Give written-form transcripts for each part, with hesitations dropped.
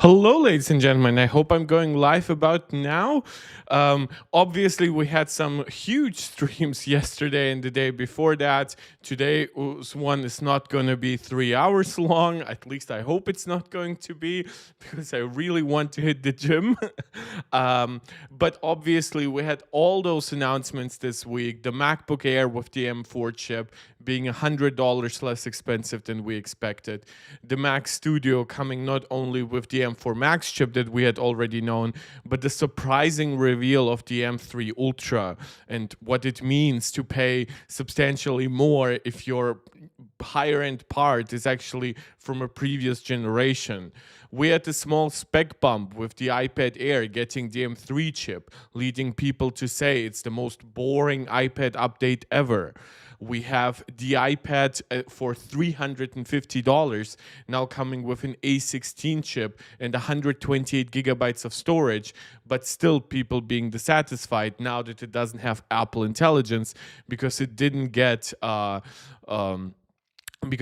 Hello, ladies and gentlemen. I hope I'm going live about now. Obviously, we had some huge streams yesterday and the day before that. Today's one is not going to be 3 hours long. At least I hope it's not going to be because I really want to hit the gym. But obviously, we had all those announcements this week. The MacBook Air with the M4 chip being $100 less expensive than we expected. The Mac Studio coming not only with the M4 Max chip that we had already known, but the surprising reveal of the M3 Ultra and what it means to pay substantially more if your higher end part is actually from a previous generation. We had a small spec bump with the iPad Air getting the M3 chip, leading people to say it's the most boring iPad update ever. We have the iPad for $350 now coming with an A16 chip and 128 gigabytes of storage, but still people being dissatisfied now that it doesn't have Apple Intelligence because it didn't get um, an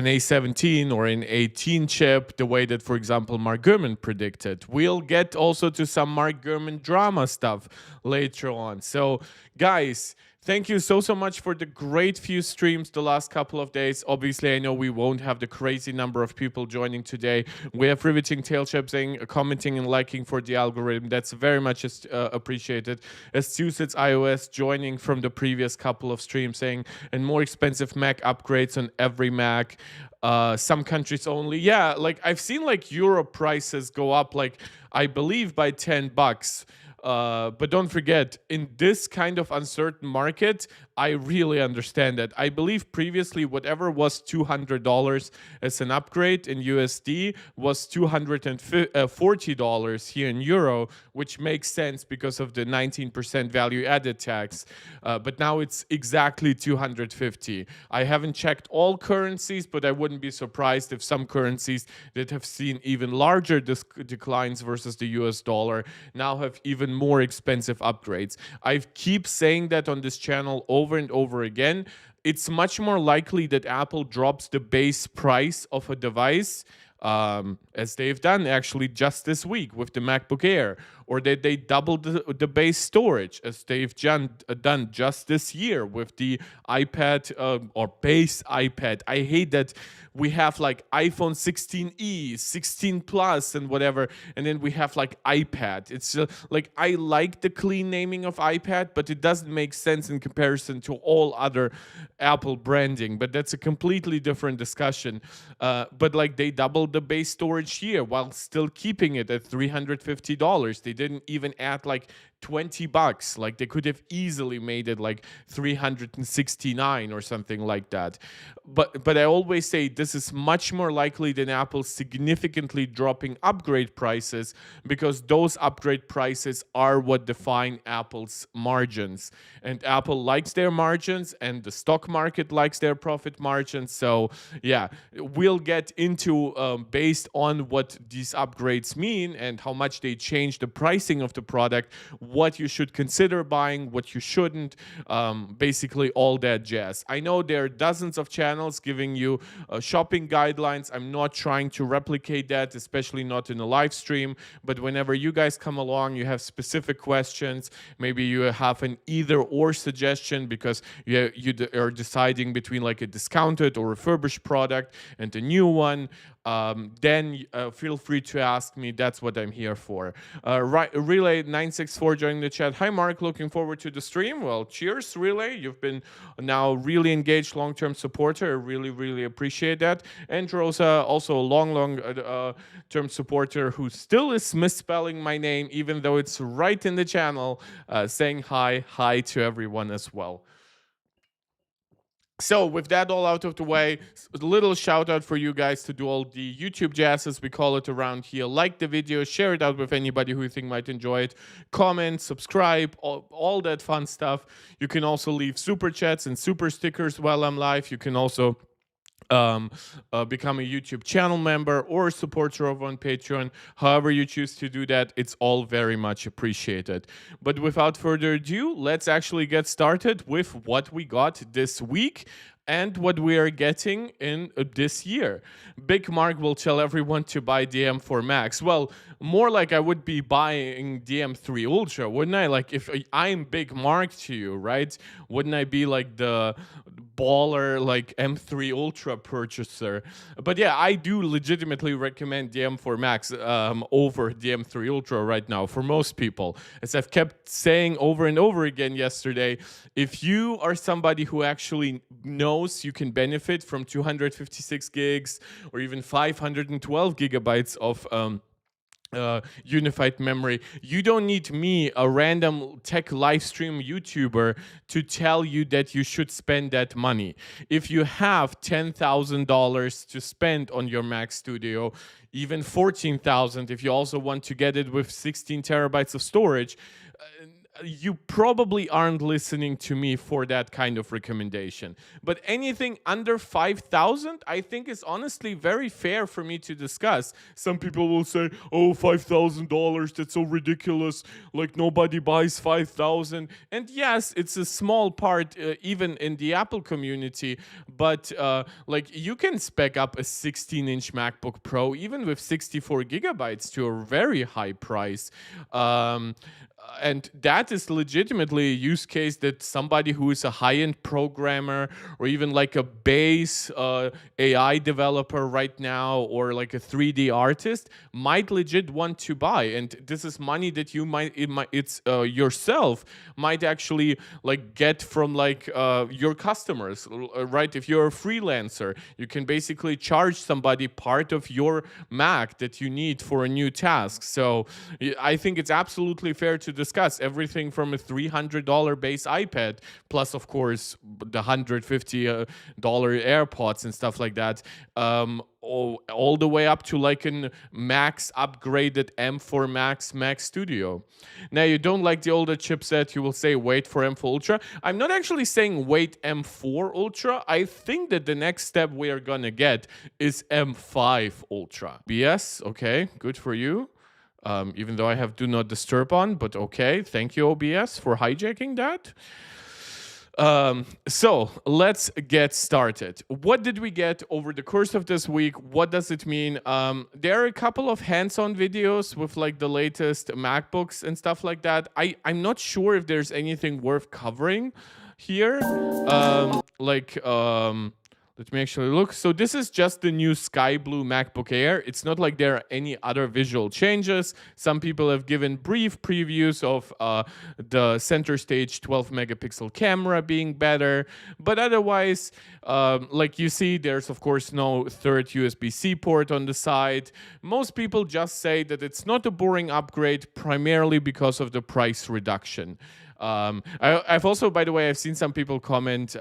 A17 or an 18 chip the way that, for example, Mark Gurman predicted. We'll get also to some Mark Gurman drama stuff later on. So, guys, thank you so much for the great few streams the last couple of days. Obviously, I know we won't have the crazy number of people joining today. We have Riveting Tail Chip saying, commenting and liking for the algorithm. That's very much appreciated. Massachusetts iOS joining from the previous couple of streams saying, and more expensive Mac upgrades on every Mac. Some countries only. Yeah, like I've seen like Europe prices go up like I believe by $10. But don't forget, in this kind of uncertain market, I really understand that. I believe previously whatever was $200 as an upgrade in USD was $240 here in Euro, which makes sense because of the 19% value added tax. But now it's exactly 250. I haven't checked all currencies, but I wouldn't be surprised if some currencies that have seen even larger declines versus the US dollar now have even more expensive upgrades. I keep saying that on this channel over and over again. It's much more likely that Apple drops the base price of a device, as they've done actually just this week with the MacBook Air, or that they double the base storage, as they've done just this year with the iPad or base iPad. I hate that we have like iPhone 16e, 16 Plus, and whatever, and then we have like iPad. It's like I like the clean naming of iPad, but it doesn't make sense in comparison to all other Apple branding. But that's a completely different discussion. But like they doubled the base storage here while still keeping it at $350. They didn't even add like $20. Like they could have easily made it like 369 or something like that. But I always say this is much more likely than Apple significantly dropping upgrade prices, because those upgrade prices are what define Apple's margins. And Apple likes their margins, and the stock market likes their profit margins. So yeah, we'll get into based on what these upgrades mean and how much they change the pricing of the product, what you should consider buying, what you shouldn't, basically all that jazz. I know there are dozens of channels giving you shopping guidelines. I'm not trying to replicate that, especially not in a live stream, but whenever you guys come along, you have specific questions, maybe you have an either or suggestion because you are deciding between like a discounted or refurbished product and a new one, then feel free to ask me. That's what I'm here for. Relay 964 joining the chat. Hi Mark, looking forward to the stream. Well, cheers Relay. You've been now really engaged long-term supporter. I really appreciate that. And Rosa, also a long-term supporter who still is misspelling my name even though it's right in the channel, saying hi to everyone as well. So with that all out of the way, a little shout out for you guys to do all the YouTube jazz, as we call it around here. Like the video, share it out with anybody who you think might enjoy it. Comment, subscribe, all that fun stuff. You can also leave super chats and super stickers while I'm live. You can also um, become a YouTube channel member or a supporter of on Patreon. However you choose to do that, it's all very much appreciated. But without further ado, let's actually get started with what we got this week and what we are getting in this year. Big Mark will tell everyone to buy the M4 Max. Well, more like I would be buying the M3 Ultra, wouldn't I? Like if I'm Big Mark to you, right? Wouldn't I be like the baller like M3 Ultra purchaser? But yeah, I do legitimately recommend the M4 Max over the M3 Ultra right now for most people. As I've kept saying over and over again yesterday, if you are somebody who actually knows you can benefit from 256 gigs or even 512 gigabytes of unified memory, you don't need me, a random tech live stream YouTuber, to tell you that you should spend that money. If you have $10,000 to spend on your Mac Studio, even 14,000 if you also want to get it with 16 terabytes of storage, you probably aren't listening to me for that kind of recommendation. But anything under 5,000, I think is honestly very fair for me to discuss. Some people will say, "Oh, $5,000, that's so ridiculous. Like nobody buys 5,000." And yes, it's a small part, even in the Apple community. But like you can spec up a 16-inch MacBook Pro, even with 64 gigabytes, to a very high price. And that is legitimately a use case that somebody who is a high-end programmer or even like a base AI developer right now or like a 3D artist might legit want to buy. And this is money that you it's yourself might actually like get from like your customers, right? If you're a freelancer, you can basically charge somebody part of your Mac that you need for a new task. So I think it's absolutely fair to discuss everything from a $300 base iPad, plus of course the $150 AirPods and stuff like that, all the way up to like an Max upgraded M4 Max Mac Studio. Now, you don't like the older chipset, you will say wait for M4 Ultra. I'm not actually saying wait M4 Ultra. I think that the next step we are gonna get is M5 Ultra. BS, okay, good for you. Even though I have do not disturb on, but okay, thank you OBS for hijacking that. So let's get started. What did we get over the course of this week? What does it mean? There are a couple of hands-on videos with like the latest MacBooks and stuff like that. I'm not sure if there's anything worth covering here. Let me actually look. So this is just the new sky blue MacBook Air. It's not like there are any other visual changes. Some people have given brief previews of the center stage 12 megapixel camera being better. But otherwise, like you see, there's of course no third USB-C port on the side. Most people just say that it's not a boring upgrade, primarily because of the price reduction. I've also, by the way, I've seen some people comment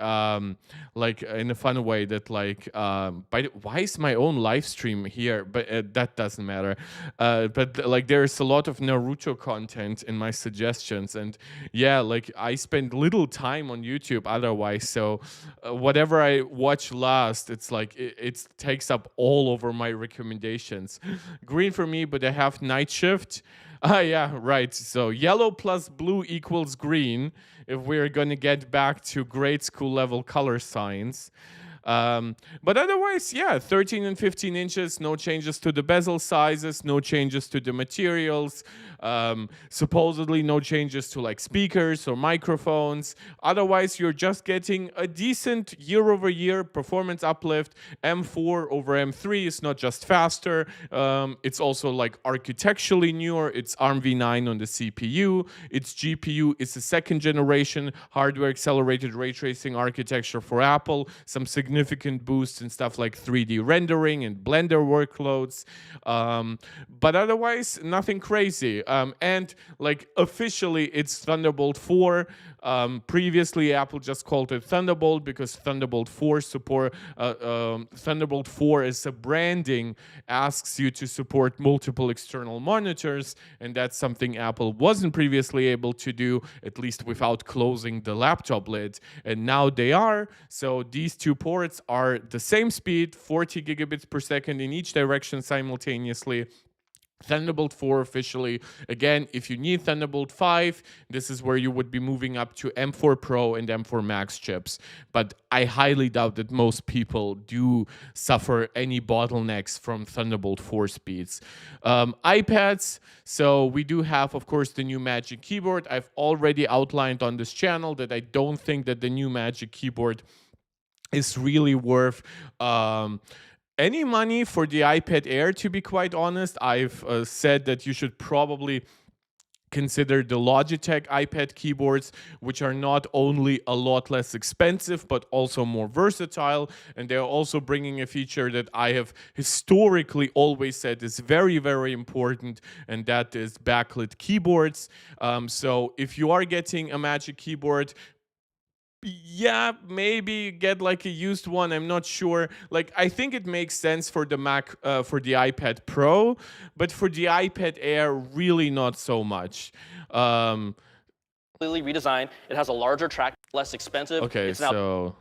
like in a fun way that like, why is my own live stream here? But that doesn't matter. But like there's a lot of Naruto content in my suggestions, and yeah, like I spend little time on YouTube otherwise. So whatever I watch last, it's like it takes up all over my recommendations. Green for me, but I have night shift. Yeah, right. So yellow plus blue equals green if we're going to get back to grade school level color science. But otherwise, yeah, 13 and 15 inches, no changes to the bezel sizes, no changes to the materials, supposedly no changes to like speakers or microphones. Otherwise, you're just getting a decent year-over-year performance uplift. M4 over M3 is not just faster, it's also like architecturally newer. It's ARM v9 on the CPU. Its GPU is a second generation hardware accelerated ray tracing architecture for Apple. Some significant boosts and stuff like 3D rendering and Blender workloads. But otherwise, nothing crazy. And like officially, it's Thunderbolt 4. Previously, Apple just called it Thunderbolt because Thunderbolt 4 support Thunderbolt 4 as a branding asks you to support multiple external monitors, and that's something Apple wasn't previously able to do, at least without closing the laptop lid, and now they are. So these two ports are the same speed, 40 gigabits per second in each direction simultaneously. Thunderbolt 4 officially. Again, if you need Thunderbolt 5, this is where you would be moving up to M4 Pro and M4 Max chips. But I highly doubt that most people do suffer any bottlenecks from Thunderbolt 4 speeds. iPads. So we do have, of course, the new Magic Keyboard. I've already outlined on this channel that I don't think that the new Magic Keyboard is really worth any money for the iPad Air, to be quite honest. I've said that you should probably consider the Logitech iPad keyboards, which are not only a lot less expensive, but also more versatile. And they're also bringing a feature that I have historically always said is very, very important, and that is backlit keyboards. So if you are getting a Magic Keyboard, yeah, maybe get like a used one. I'm not sure. Like, I think it makes sense for the for the iPad Pro, but for the iPad Air, really not so much. Completely redesigned. It has a larger track, less expensive. Okay, it's now so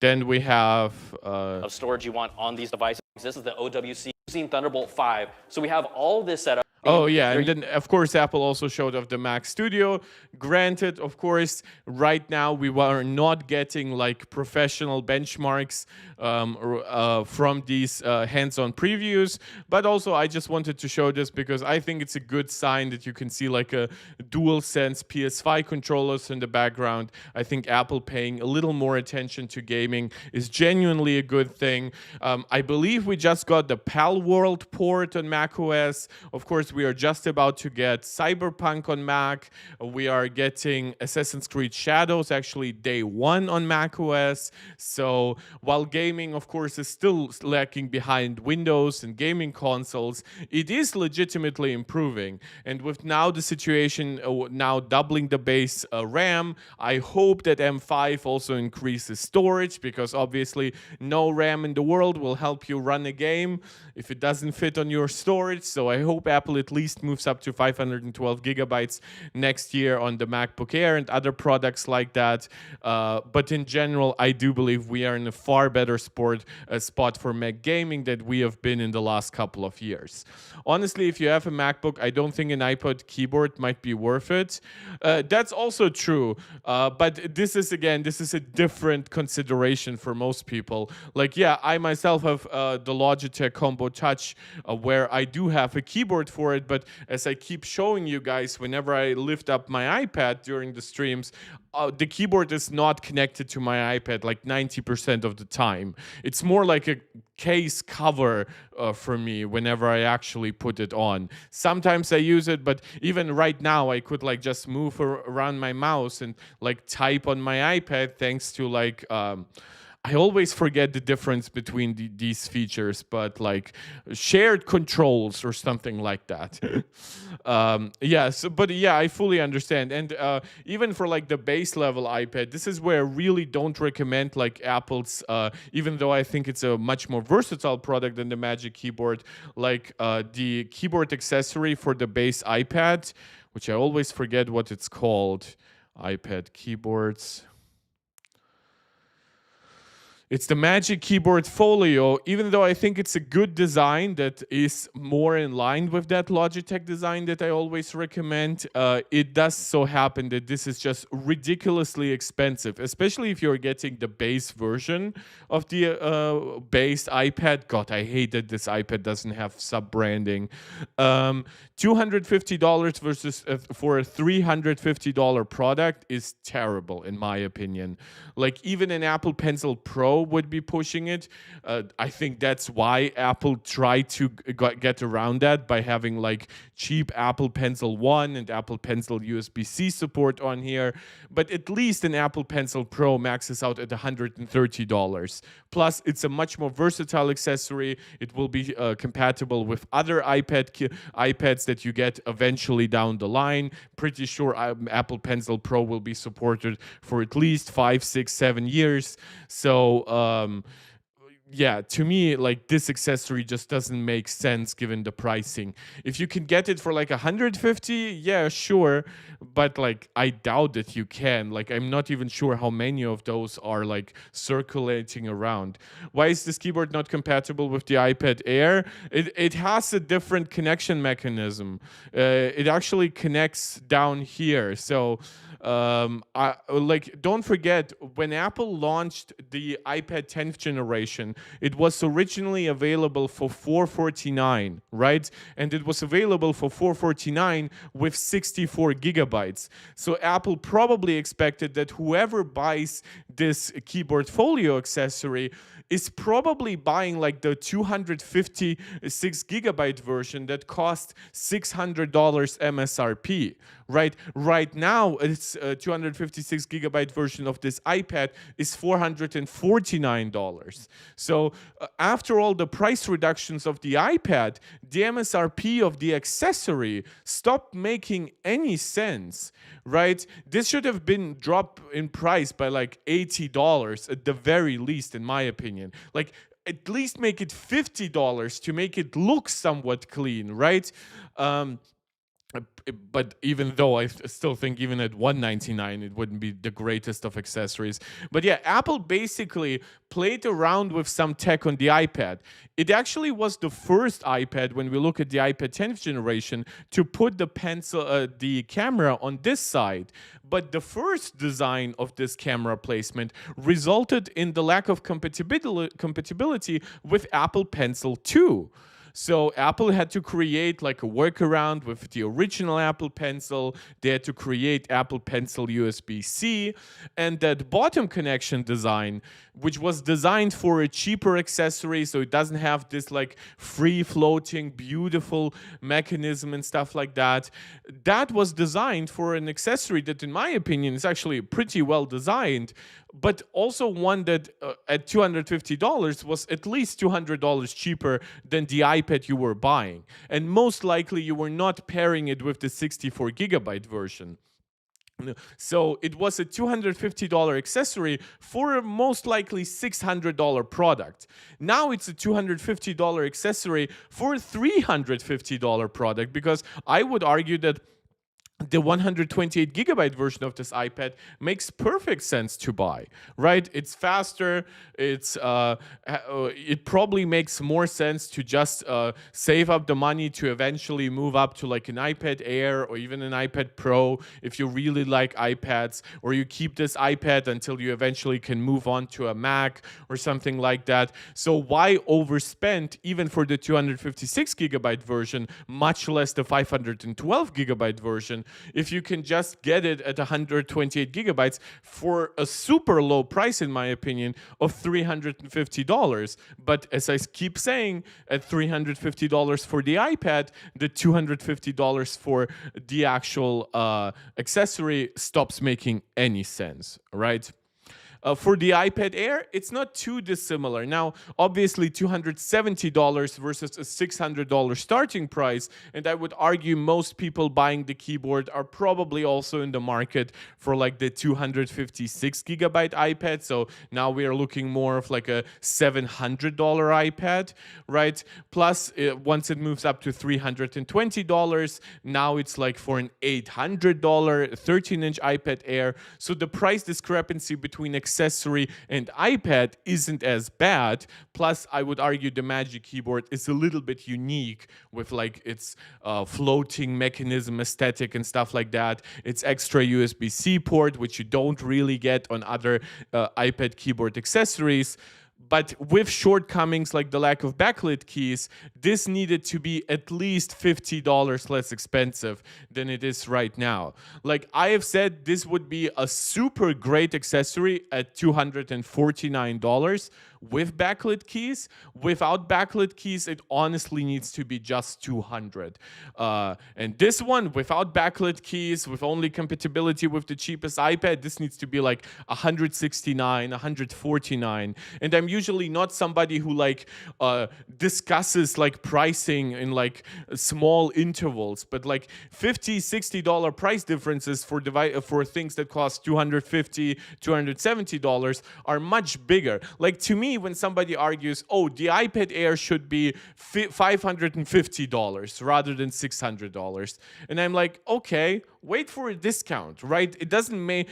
then we have of storage you want on these devices. This is the OWC using Thunderbolt 5. So we have all this set up. Oh, yeah, and then, of course, Apple also showed off the Mac Studio. Granted, of course, right now we are not getting, like, professional benchmarks from these hands-on previews, but also I just wanted to show this because I think it's a good sign that you can see, like, a DualSense PS5 controllers in the background. I think Apple paying a little more attention to gaming is genuinely a good thing. I believe we just got the Palworld port on macOS. Of course, we are just about to get Cyberpunk on Mac. We are getting Assassin's Creed Shadows actually day one on macOS. So while gaming, of course, is still lacking behind Windows and gaming consoles, it is legitimately improving. And with now the situation now doubling the base RAM, I hope that M5 also increases storage, because obviously no RAM in the world will help you run a game if it doesn't fit on your storage. So I hope Apple at least moves up to 512 gigabytes next year on the MacBook Air and other products like that. But in general, I do believe we are in a far better spot for Mac gaming than we have been in the last couple of years. Honestly, if you have a MacBook, I don't think an iPad keyboard might be worth it. That's also true. But this is a different consideration for most people. Like, yeah, I myself have the Logitech Combo Touch, where I do have a keyboard for it, but as I keep showing you guys, whenever I lift up my iPad during the streams, the keyboard is not connected to my iPad like 90% of the time. It's more like a case cover for me whenever I actually put it on. Sometimes I use it, but even right now I could like just move around my mouse and like type on my iPad thanks to like I always forget the difference between these features, but like shared controls or something like that. But yeah, I fully understand. And even for like the base level iPad, this is where I really don't recommend like Apple's, even though I think it's a much more versatile product than the Magic Keyboard, like the keyboard accessory for the base iPad, which I always forget what it's called. iPad keyboards. It's the Magic Keyboard Folio. Even though I think it's a good design that is more in line with that Logitech design that I always recommend, it does so happen that this is just ridiculously expensive, especially if you're getting the base version of the base iPad. God, I hate that this iPad doesn't have sub-branding. $250 versus for a $350 product is terrible, in my opinion. Like, even an Apple Pencil Pro Pro would be pushing it. I think that's why Apple tried to get around that by having like cheap Apple Pencil 1 and Apple Pencil USB-C support on here. But at least an Apple Pencil Pro maxes out at $130. Plus, it's a much more versatile accessory. It will be compatible with other iPads that you get eventually down the line. Pretty sure Apple Pencil Pro will be supported for at least 5, 6, 7 years. So, yeah, to me, like this accessory just doesn't make sense given the pricing. If you can get it for like 150, yeah, sure, but like I doubt that you can. Like I'm not even sure how many of those are like circulating around. Why is this keyboard not compatible with the iPad Air? It has a different connection mechanism. It actually connects down here. So don't forget when Apple launched the iPad 10th generation, it was originally available for $449, right? And it was available for $449 with 64 gigabytes. So Apple probably expected that whoever buys this keyboard folio accessory is probably buying like the 256 gigabyte version that costs $600 MSRP, right? Right now, it's 256 gigabyte version of this iPad is $449. So after all the price reductions of the iPad, the MSRP of the accessory stopped making any sense, right? This should have been dropped in price by like $80 at the very least, in my opinion. Like at least make it $50 to make it look somewhat clean, right? But even though I still think even at $199 it wouldn't be the greatest of accessories. But yeah, Apple basically played around with some tech on the iPad. It actually was the first iPad, when we look at the iPad 10th generation, to put the camera on this side. But the first design of this camera placement resulted in the lack of compatibility with Apple Pencil 2. So Apple had to create like a workaround with the original Apple Pencil. They had to create Apple Pencil USB-C, and that bottom connection design, which was designed for a cheaper accessory, so it doesn't have this like free floating beautiful mechanism and stuff like that. That was designed for an accessory that, in my opinion, is actually pretty well designed, but also one that at $250 was at least $200 cheaper than the iPad you were buying. And most likely you were not pairing it with the 64 gigabyte version. So it was a $250 accessory for a most likely $600 product. Now it's a $250 accessory for a $350 product, because I would argue that the 128 gigabyte version of this iPad makes perfect sense to buy, right? It's faster. It probably makes more sense to just save up the money to eventually move up to like an iPad Air or even an iPad Pro if you really like iPads, or you keep this iPad until you eventually can move on to a Mac or something like that. So why overspend even for the 256 gigabyte version, much less the 512 gigabyte version, if you can just get it at 128 gigabytes for a super low price, in my opinion, of $350. But as I keep saying, at $350 for the iPad, the $250 for the actual accessory stops making any sense, right? For the iPad Air, it's not too dissimilar. Now, obviously, $270 versus a $600 starting price, and I would argue most people buying the keyboard are probably also in the market for like the 256 gigabyte iPad. So now we are looking more of like a $700 iPad, right? Plus, once it moves up to $320, now it's like for an $800 13-inch iPad Air. So the price discrepancy between accessory and iPad isn't as bad. Plus, I would argue the Magic Keyboard is a little bit unique with like its floating mechanism aesthetic and stuff like that. Its extra USB-C port, which you don't really get on other iPad keyboard accessories. but with shortcomings like the lack of backlit keys, this needed to be at least $50 less expensive than it is right now. Like I have said, this would be a super great accessory at $249 with backlit keys. Without backlit keys, it honestly needs to be just $200. And this one, without backlit keys, with only compatibility with the cheapest iPad, this needs to be like $169, $149. And I'm usually not somebody who like discusses like pricing in like small intervals, but like $50, $60 price differences for things that cost $250, $270 are much bigger. Like to me, when somebody argues, oh, the iPad Air should be $550 rather than $600, and I'm like, okay, wait for a discount, right? It doesn't mean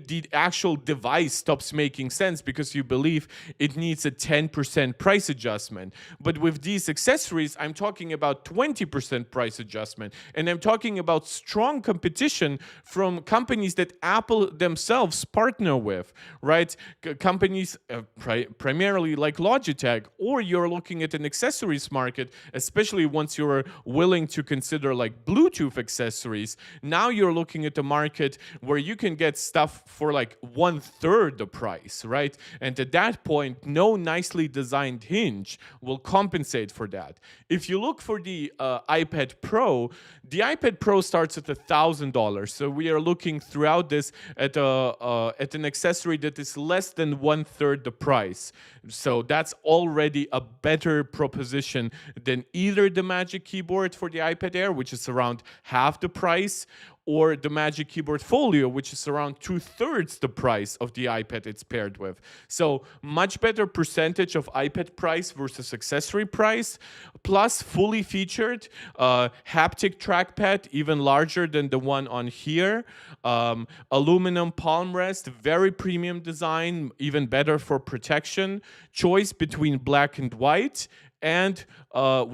the actual device stops making sense because you believe it needs a 10% price adjustment. But with these accessories, I'm talking about 20% price adjustment. And I'm talking about strong competition from companies that Apple themselves partner with, right? Companies primarily like Logitech, or you're looking at an accessories market, especially once you're willing to consider like Bluetooth accessories. Now you're looking at a market where you can get stuff for like 1/3 the price, right? And at that point, no nicely designed hinge will compensate for that. If you look for the iPad Pro starts at $1,000. So we are looking throughout this at an accessory that is less than 1/3 the price. So that's already a better proposition than either the Magic Keyboard for the iPad Air, which is around half the price, or the Magic Keyboard Folio, which is around 2/3 the price of the iPad it's paired with. So much better percentage of iPad price versus accessory price, plus fully featured haptic trackpad, even larger than the one on here. Aluminum palm rest, very premium design, even better for protection. Choice between black and white, and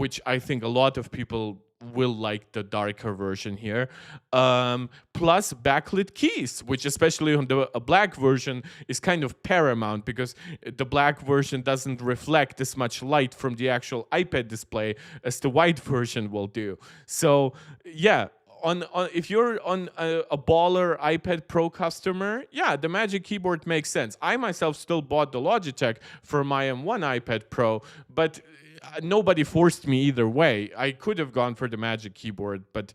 which I think a lot of people will like the darker version here, plus backlit keys, which especially on the black version is kind of paramount because the black version doesn't reflect as much light from the actual iPad display as the white version will do. So yeah, if you're a baller iPad Pro customer, yeah, the Magic Keyboard makes sense. I myself still bought the Logitech for my M1 iPad Pro, but nobody forced me either way. I could have gone for the Magic Keyboard, but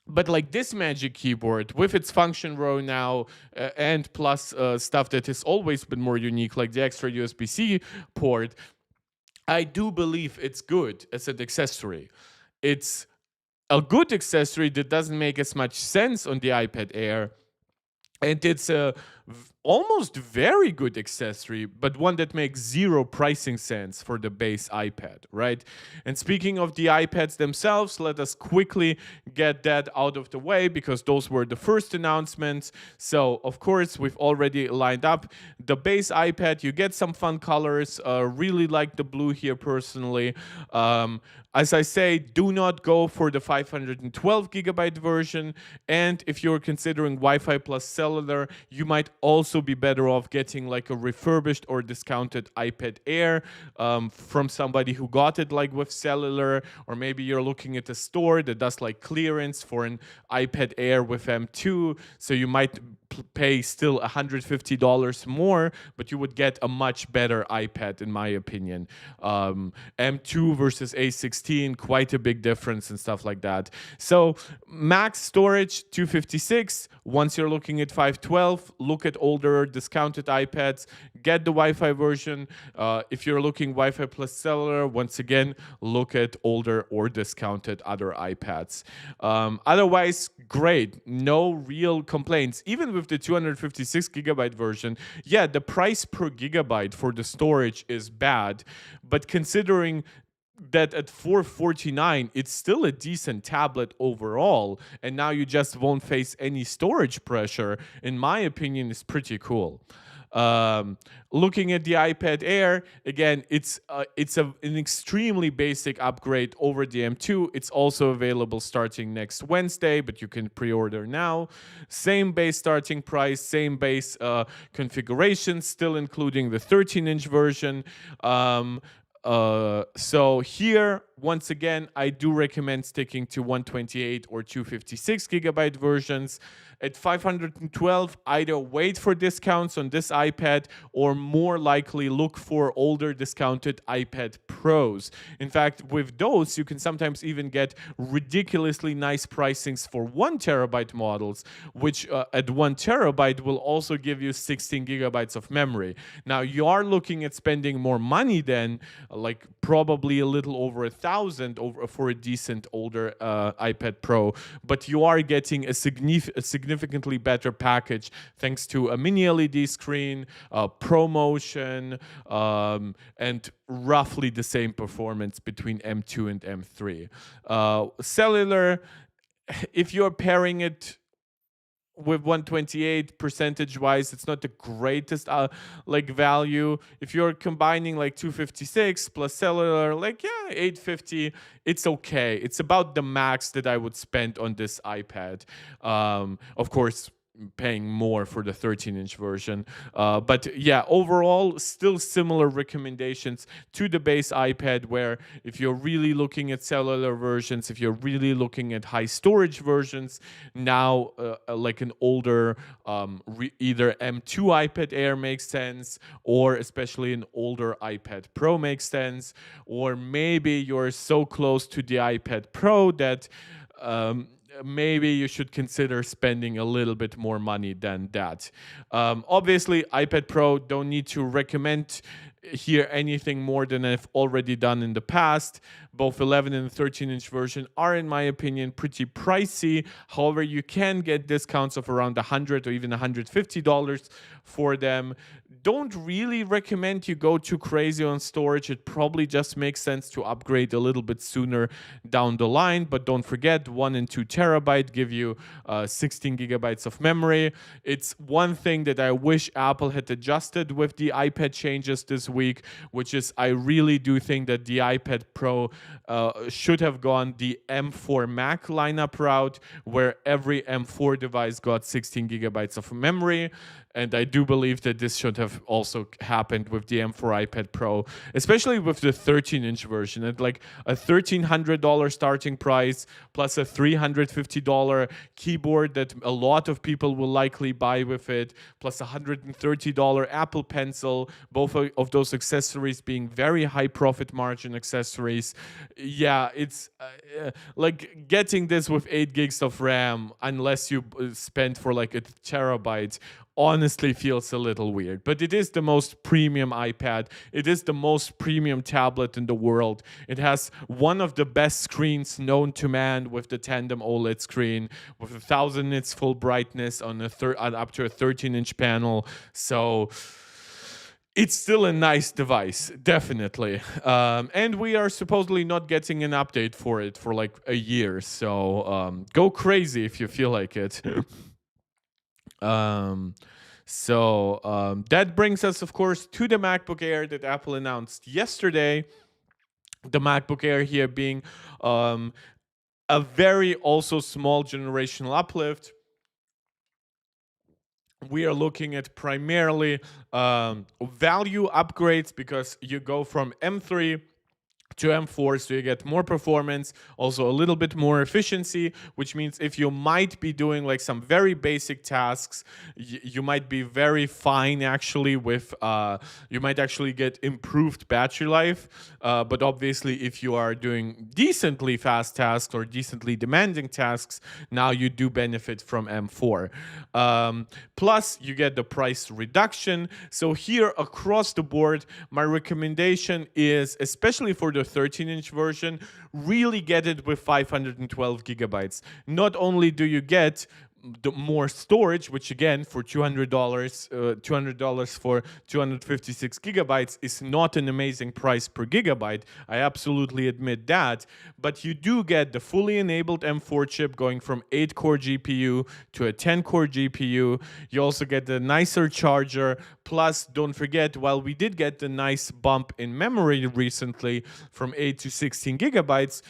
But like this Magic Keyboard with its function row now, and plus stuff that has always been more unique, like the extra USB-C port, I do believe it's good as an accessory. It's a good accessory that doesn't make as much sense on the iPad Air, and it's a almost very good accessory, but one that makes zero pricing sense for the base iPad, right? And speaking of the iPads themselves, let us quickly get that out of the way because those were the first announcements. So of course, we've already lined up the base iPad. You get some fun colors. Really like the blue here personally. As I say, do not go for the 512 gigabyte version. And if you're considering Wi-Fi plus cellular, you might also be better off getting like a refurbished or discounted iPad Air from somebody who got it like with cellular, or maybe you're looking at a store that does like clearance for an iPad Air with M2, so you might pay still $150 more, but you would get a much better iPad in my opinion. M2 versus A16, quite a big difference and stuff like that. So max storage 256. Once you're looking at 512, look at older discounted iPads, get the Wi-Fi version. If you're looking Wi-Fi plus cellular, once again, look at older or discounted other iPads. Otherwise, great. No real complaints. Even with the 256 gigabyte version, yeah, the price per gigabyte for the storage is bad, but considering that at $449 it's still a decent tablet overall, and now you just won't face any storage pressure, in my opinion, is pretty cool. Looking at the iPad Air, again, it's an extremely basic upgrade over the M2. It's also available starting next Wednesday, but you can pre-order now. Same base starting price, same base configuration, still including the 13-inch version. So here, once again, I do recommend sticking to 128 or 256 gigabyte versions. At 512, either wait for discounts on this iPad or more likely look for older discounted iPad Pros. In fact, with those, you can sometimes even get ridiculously nice pricings for 1 terabyte models, which at 1 terabyte will also give you 16 gigabytes of memory. Now, you are looking at spending more money then, like probably a little over $1,000 for a decent older iPad Pro, but you are getting a significantly better package thanks to a mini LED screen, ProMotion, and roughly the same performance between M2 and M3. Cellular, if you're pairing it with 128 percentage wise, it's not the greatest like value. If you're combining like 256 plus cellular, like 850, it's okay. It's about the max that I would spend on this iPad. Of course, paying more for the 13-inch version, but yeah, overall still similar recommendations to the base iPad, where if you're really looking at cellular versions, if you're really looking at high storage versions, now like an older either M2 iPad Air makes sense, or especially an older iPad Pro makes sense, or maybe you're so close to the iPad Pro that maybe you should consider spending a little bit more money than that. Obviously, iPad Pro, don't need to recommend here anything more than I've already done in the past. Both 11 and 13-inch version are, in my opinion, pretty pricey. However, you can get discounts of around $100 or even $150 for them. Don't really recommend you go too crazy on storage. It probably just makes sense to upgrade a little bit sooner down the line. But don't forget, 1 and 2 terabyte give you 16 gigabytes of memory. It's one thing that I wish Apple had adjusted with the iPad changes this week, which is I really do think that the iPad Pro should have gone the M4 Mac lineup route, where every M4 device got 16 gigabytes of memory. And I do believe that this should have also happened with the M4 iPad Pro, especially with the 13-inch version at like a $1,300 starting price plus a $350 keyboard that a lot of people will likely buy with it, plus a $130 Apple Pencil, both of those accessories being very high profit margin accessories. Yeah, it's like getting this with 8 gigs of RAM, unless you spend for like a terabyte, honestly feels a little weird. But it is the most premium iPad. It is the most premium tablet in the world. It has one of the best screens known to man with the tandem OLED screen with 1000 nits full brightness on up to a 13-inch panel. So it's still a nice device, definitely. And we are supposedly not getting an update for it for like a year. So go crazy if you feel like it. That brings us, of course, to the MacBook Air that Apple announced yesterday. The MacBook Air here being a very also small generational uplift. We are looking at primarily value upgrades, because you go from M3 to M4, so you get more performance, also a little bit more efficiency, which means if you might be doing like some very basic tasks, you might be very fine actually with, you might actually get improved battery life. But obviously, if you are doing decently fast tasks or decently demanding tasks, now you do benefit from M4. Plus, you get the price reduction. So here across the board, my recommendation is, especially for the 13-inch version, really get it with 512 gigabytes. Not only do you get the more storage, which again for $200 for 256 gigabytes is not an amazing price per gigabyte. I absolutely admit that, but you do get the fully enabled M4 chip going from 8-core GPU to a 10-core GPU. You also get the nicer charger. Plus, don't forget, while we did get the nice bump in memory recently from 8 to 16 gigabytes,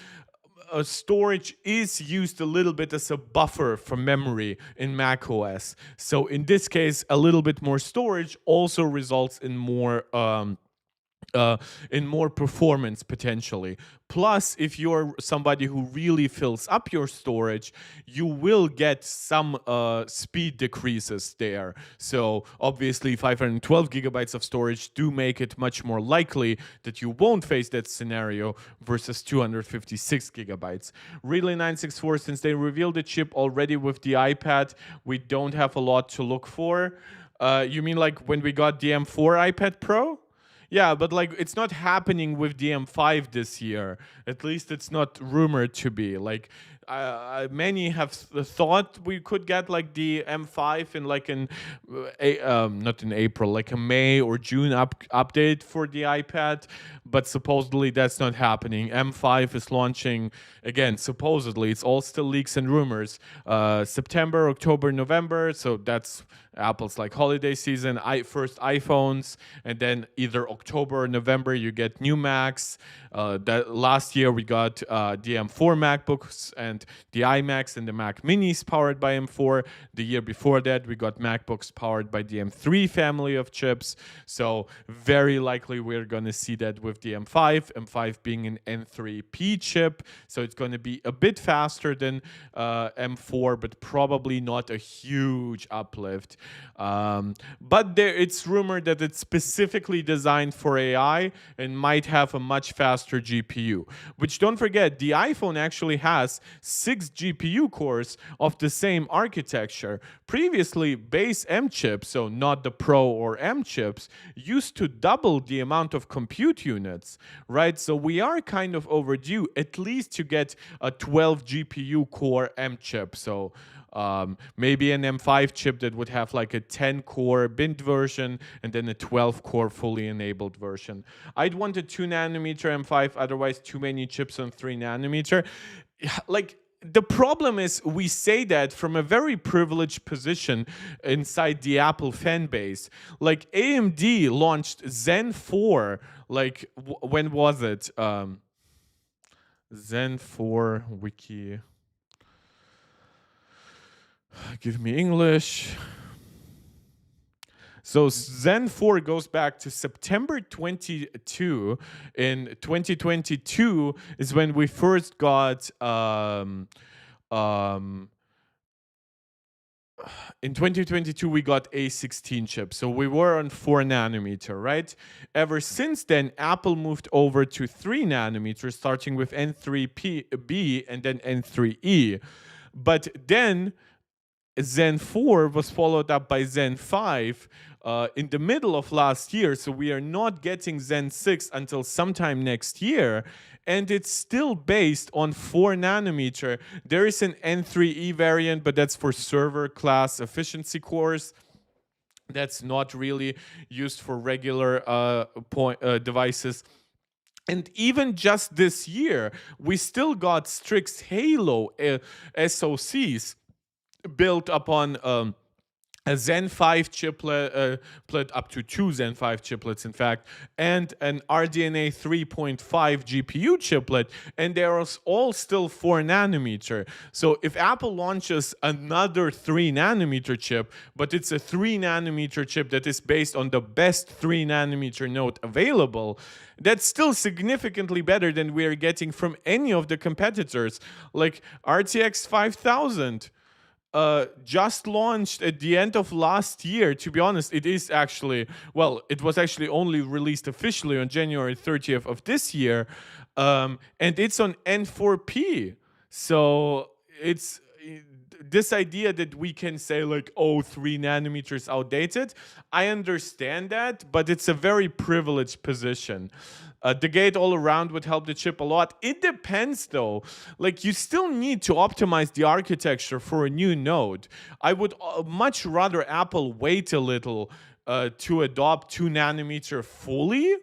storage is used a little bit as a buffer for memory in macOS. So in this case, a little bit more storage also results in more performance potentially. Plus, if you're somebody who really fills up your storage, you will get some speed decreases there. So obviously 512 gigabytes of storage do make it much more likely that you won't face that scenario versus 256 gigabytes. Relay 964, since they revealed the chip already with the iPad, we don't have a lot to look for. You mean like when we got the M4 iPad Pro? Yeah, but like it's not happening with the M5 this year. At least it's not rumored to be. Like many have thought we could get like the M5 in like not in April, like a May or June update for the iPad, but supposedly that's not happening. M5 is launching again. Supposedly, it's all still leaks and rumors. September, October, November. So that's Apple's like holiday season. First iPhones, and then either October or November you get new Macs. That last year we got the M4 MacBooks and the iMacs and the Mac Minis powered by M4. The year before that we got MacBooks powered by the M3 family of chips. So very likely we're gonna see that with the M5. M5 being an N3P chip, so it's going to be a bit faster than M4, but probably not a huge uplift. But it's rumored that it's specifically designed for AI and might have a much faster GPU. Which, don't forget, the iPhone actually has 6 GPU cores of the same architecture. Previously, base M chips, so not the Pro or M chips, used to double the amount of compute units, right? So we are kind of overdue, at least to get a 12 GPU core M chip. So maybe an M5 chip that would have like a 10-core bint version and then a 12-core fully enabled version. I'd want a 2-nanometer M5, otherwise too many chips on 3-nanometer. Like, the problem is we say that from a very privileged position inside the Apple fan base. Like AMD launched Zen 4, like when was it? Zen 4 wiki. Give me English. So Zen 4 goes back to September 22. In 2022 is when we first got in 2022 we got A16 chips. So we were on 4-nanometer, right? Ever since then, Apple moved over to 3-nanometer, starting with N3B and then N3E. But then Zen 4 was followed up by Zen 5 in the middle of last year, so we are not getting Zen 6 until sometime next year, and it's still based on 4-nanometer. There is an N3E variant, but that's for server class efficiency cores. That's not really used for regular devices. And even just this year, we still got Strix Halo SoCs built upon a Zen 5 chiplet, up to 2 Zen 5 chiplets, in fact, and an RDNA 3.5 GPU chiplet, and they are all still 4-nanometer. So if Apple launches another 3-nanometer chip, but it's a 3-nanometer chip that is based on the best 3-nanometer node available, that's still significantly better than we are getting from any of the competitors, like RTX 5000. Just launched at the end of last year. To be honest, it is actually, well, it was actually only released officially on January 30th of this year, and it's on N4P. So it's this idea that we can say like, oh, 3 nanometers outdated, I understand that, but it's a very privileged position. The gate all around would help the chip a lot. It depends though. Like, you still need to optimize the architecture for a new node. I would much rather Apple wait a little to adopt 2 nanometer fully,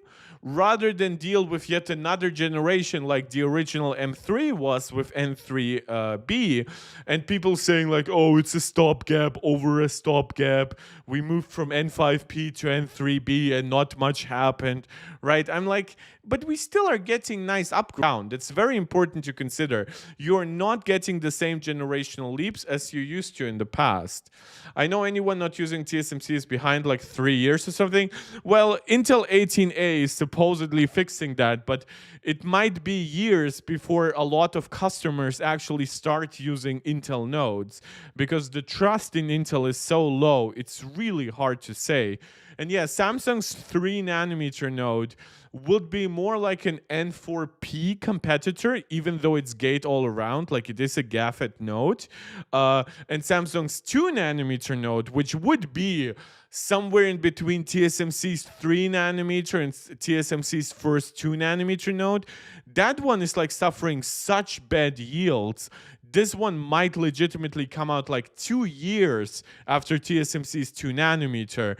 rather than deal with yet another generation like the original M3 was with N3B, and people saying like, oh, it's a stopgap over a stopgap. We moved from N5P to N3B and not much happened, right? I'm like, but we still are getting nice upground. It's very important to consider. You're not getting the same generational leaps as you used to in the past. I know anyone not using TSMC is behind like 3 years or something. Well, Intel 18A is supposedly fixing that, but it might be years before a lot of customers actually start using Intel nodes, because the trust in Intel is so low, it's really hard to say. And yeah, Samsung's 3 nanometer node would be more like an N4P competitor, even though it's gate all around, like it is a GAFET node. And Samsung's 2 nanometer node, which would be somewhere in between TSMC's 3 nanometer and TSMC's first 2 nanometer node, that one is like suffering such bad yields. This one might legitimately come out like 2 years after TSMC's 2 nanometer.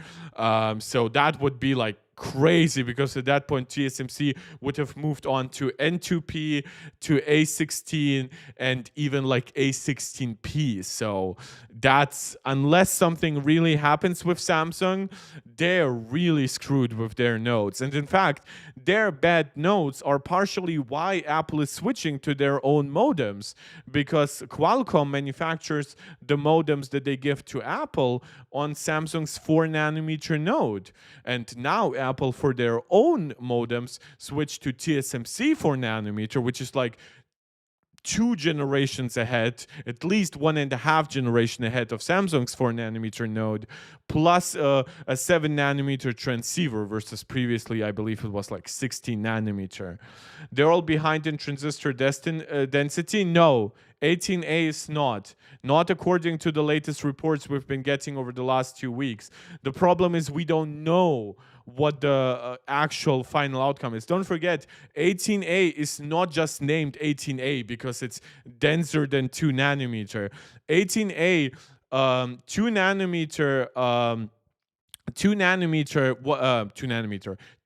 So that would be like crazy, because at that point TSMC would have moved on to N2P, to A16, and even like A16P. So that's, unless something really happens with Samsung, they're really screwed with their nodes. And in fact, their bad nodes are partially why Apple is switching to their own modems, because Qualcomm manufactures the modems that they give to Apple on Samsung's 4 nanometer node. And now Apple, for their own modems, switched to TSMC 4 nanometer, which is like 2 generations ahead, at least 1.5 generation ahead of Samsung's 4 nanometer node, plus a 7 nanometer transceiver versus previously, I believe it was like 16 nanometer. They're all behind in transistor density? No. 18A is not. Not according to the latest reports we've been getting over the last 2 weeks. The problem is we don't know what the actual final outcome is. Don't forget, 18A is not just named 18A because it's denser than 2 nanometer. 18A, 2 nanometer,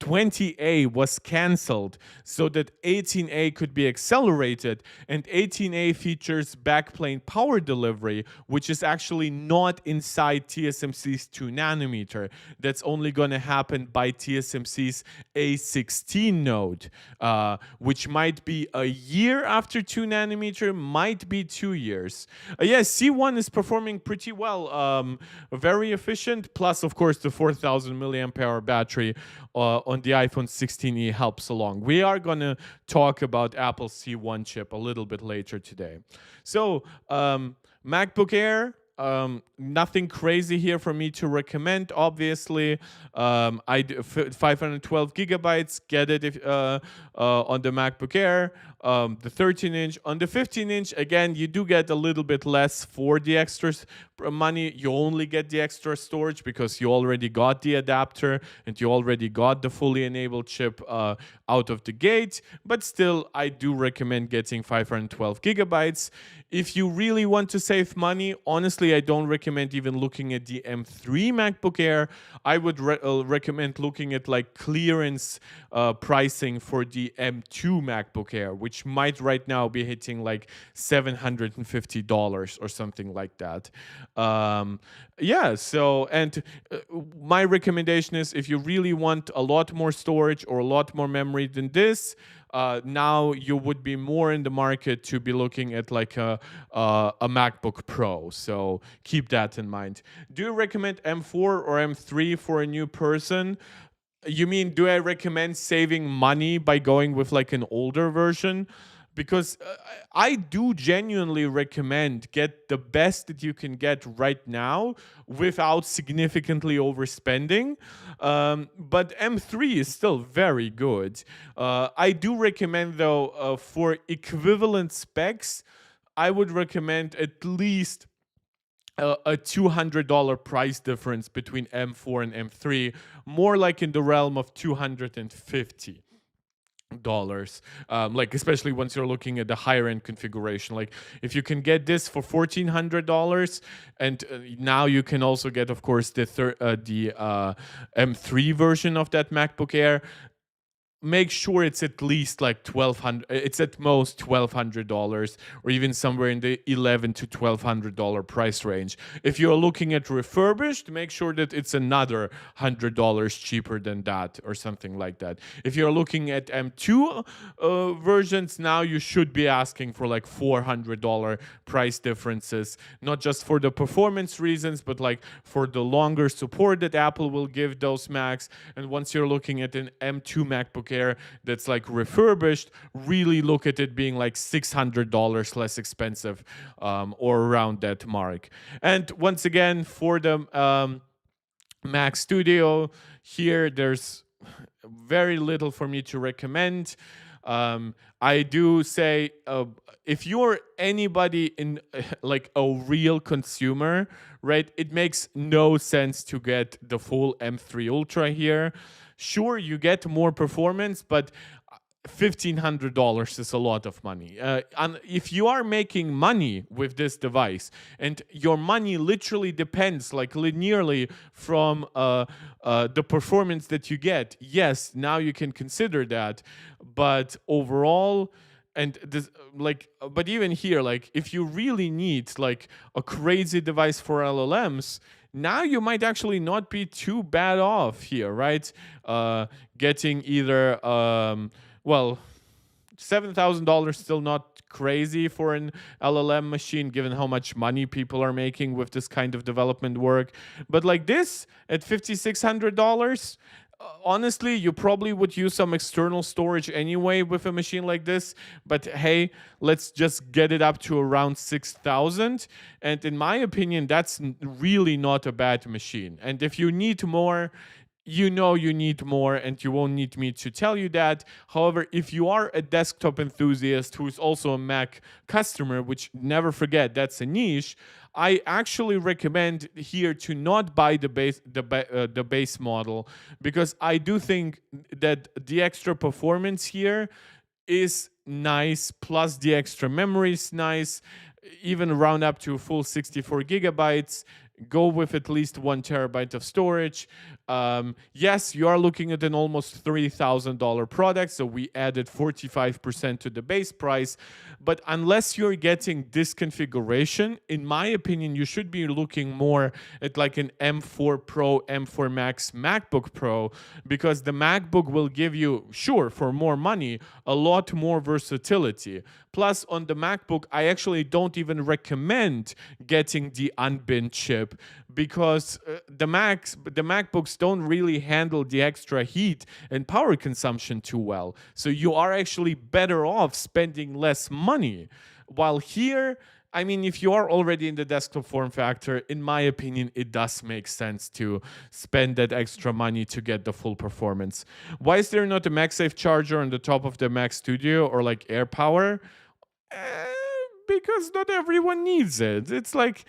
20A was cancelled so that 18A could be accelerated, and 18A features backplane power delivery, which is actually not inside TSMC's 2 nanometer. That's only going to happen by TSMC's A16 node, which might be a year after 2 nanometer, might be 2 years. Yes, C1 is performing pretty well, very efficient, plus of course the 4,000 milliamp hour battery on the iPhone 16e helps along. We are going to talk about Apple's C1 chip a little bit later today. So, MacBook Air, nothing crazy here for me to recommend, obviously. 512 gigabytes, get it if, on the MacBook Air. The 13-inch. On the 15-inch, again, you do get a little bit less for the extra money. You only get the extra storage because you already got the adapter and you already got the fully enabled chip out of the gate. But still, I do recommend getting 512 gigabytes. If you really want to save money, honestly, I don't recommend even looking at the M3 MacBook Air. I would recommend looking at like clearance pricing for the M2 MacBook Air, which might right now be hitting like $750 or something like that. Yeah, so, and my recommendation is, if you really want a lot more storage or a lot more memory than this, now you would be more in the market to be looking at like a MacBook Pro. So keep that in mind. Do you recommend M4 or M3 for a new person? You mean, do I recommend saving money by going with like an older version? Because I do genuinely recommend get the best that you can get right now without significantly overspending. But M3 is still very good. I do recommend, though, for equivalent specs, I would recommend at least a $200 price difference between M4 and M3, more like in the realm of $250. Like especially once you're looking at the higher end configuration, like if you can get this for $1,400, and now you can also get, of course, the M3 version of that MacBook Air. Make sure it's at least like $1,200. It's at most $1,200, or even somewhere in the $1,100 to $1,200 price range. If you're looking at refurbished, make sure that it's another $100 cheaper than that, or something like that. If you're looking at M2 versions, now you should be asking for like $400 price differences, not just for the performance reasons, but like for the longer support that Apple will give those Macs. And once you're looking at an M2 MacBook Air that's like refurbished, really look at it being like $600 less expensive, or around that mark. And once again, for the Mac Studio, here there's very little for me to recommend. I do say, if you're anybody in like a real consumer, right, it makes no sense to get the full M3 Ultra here. Sure, you get more performance, but $1,500 is a lot of money. And if you are making money with this device, and your money literally depends like linearly from the performance that you get, yes, now you can consider that. But overall, and this, like, but even here, like, if you really need like a crazy device for LLMs, now you might actually not be too bad off here, right? Getting either well, $7,000 still not crazy for an LLM machine, given how much money people are making with this kind of development work. But like this at $5,600, honestly, you probably would use some external storage anyway with a machine like this. But hey, let's just get it up to around 6,000. And in my opinion, that's really not a bad machine. And if you need more, you know you need more, and you won't need me to tell you that. However, if you are a desktop enthusiast who's also a Mac customer, which, never forget, that's a niche, I actually recommend here to not buy the base model, because I do think that the extra performance here is nice, plus the extra memory is nice, even round up to a full 64 gigabytes. Go with at least 1 terabyte of storage. Yes, you are looking at an almost $3,000 product, so we added 45% to the base price. But unless you're getting this configuration, in my opinion, you should be looking more at like an M4 Pro, M4 Max MacBook Pro, because the MacBook will give you, sure, for more money, a lot more versatility. Plus, on the MacBook, I actually don't even recommend getting the unbinned chip, because the MacBooks don't really handle the extra heat and power consumption too well. So you are actually better off spending less money. While here, I mean, if you are already in the desktop form factor, in my opinion, it does make sense to spend that extra money to get the full performance. Why is there not a MagSafe charger on the top of the Mac Studio, or like AirPower? Because not everyone needs it. It's like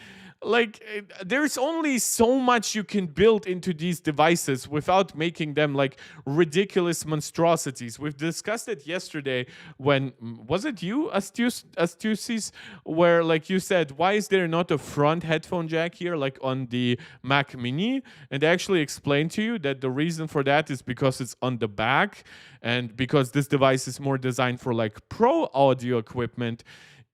there's only so much you can build into these devices without making them like ridiculous monstrosities. We've discussed it yesterday when, was it you, Astuces, where like you said, why is there not a front headphone jack here like on the Mac Mini? And I actually explained to you that the reason for that is because it's on the back, and because this device is more designed for like pro audio equipment.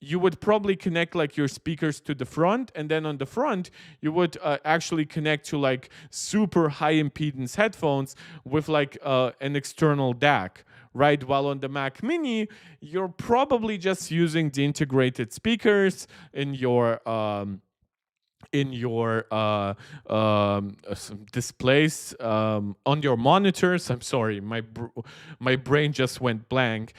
You would probably connect like your speakers to the front, and then on the front you would actually connect to like super high impedance headphones with like an external DAC, right? While on the Mac Mini, you're probably just using the integrated speakers in your displays on your monitors. I'm sorry, my brain just went blank.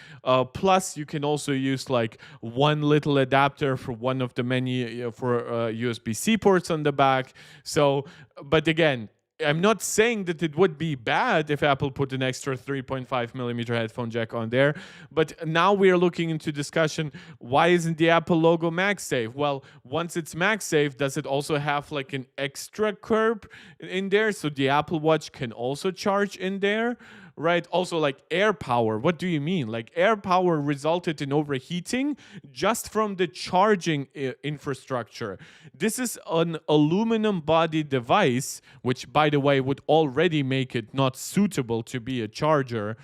Plus, you can also use like one little adapter for one of the many for USB-C ports on the back. So, but again, I'm not saying that it would be bad if Apple put an extra 3.5 millimeter headphone jack on there, but now we're looking into discussion. Why isn't the Apple logo MagSafe? Well, once it's MagSafe, does it also have like an extra curb in there so the Apple Watch can also charge in there? Right. Also, like air power. What do you mean? Like air power resulted in overheating just from the charging infrastructure. This is an aluminum body device, which, by the way, would already make it not suitable to be a charger.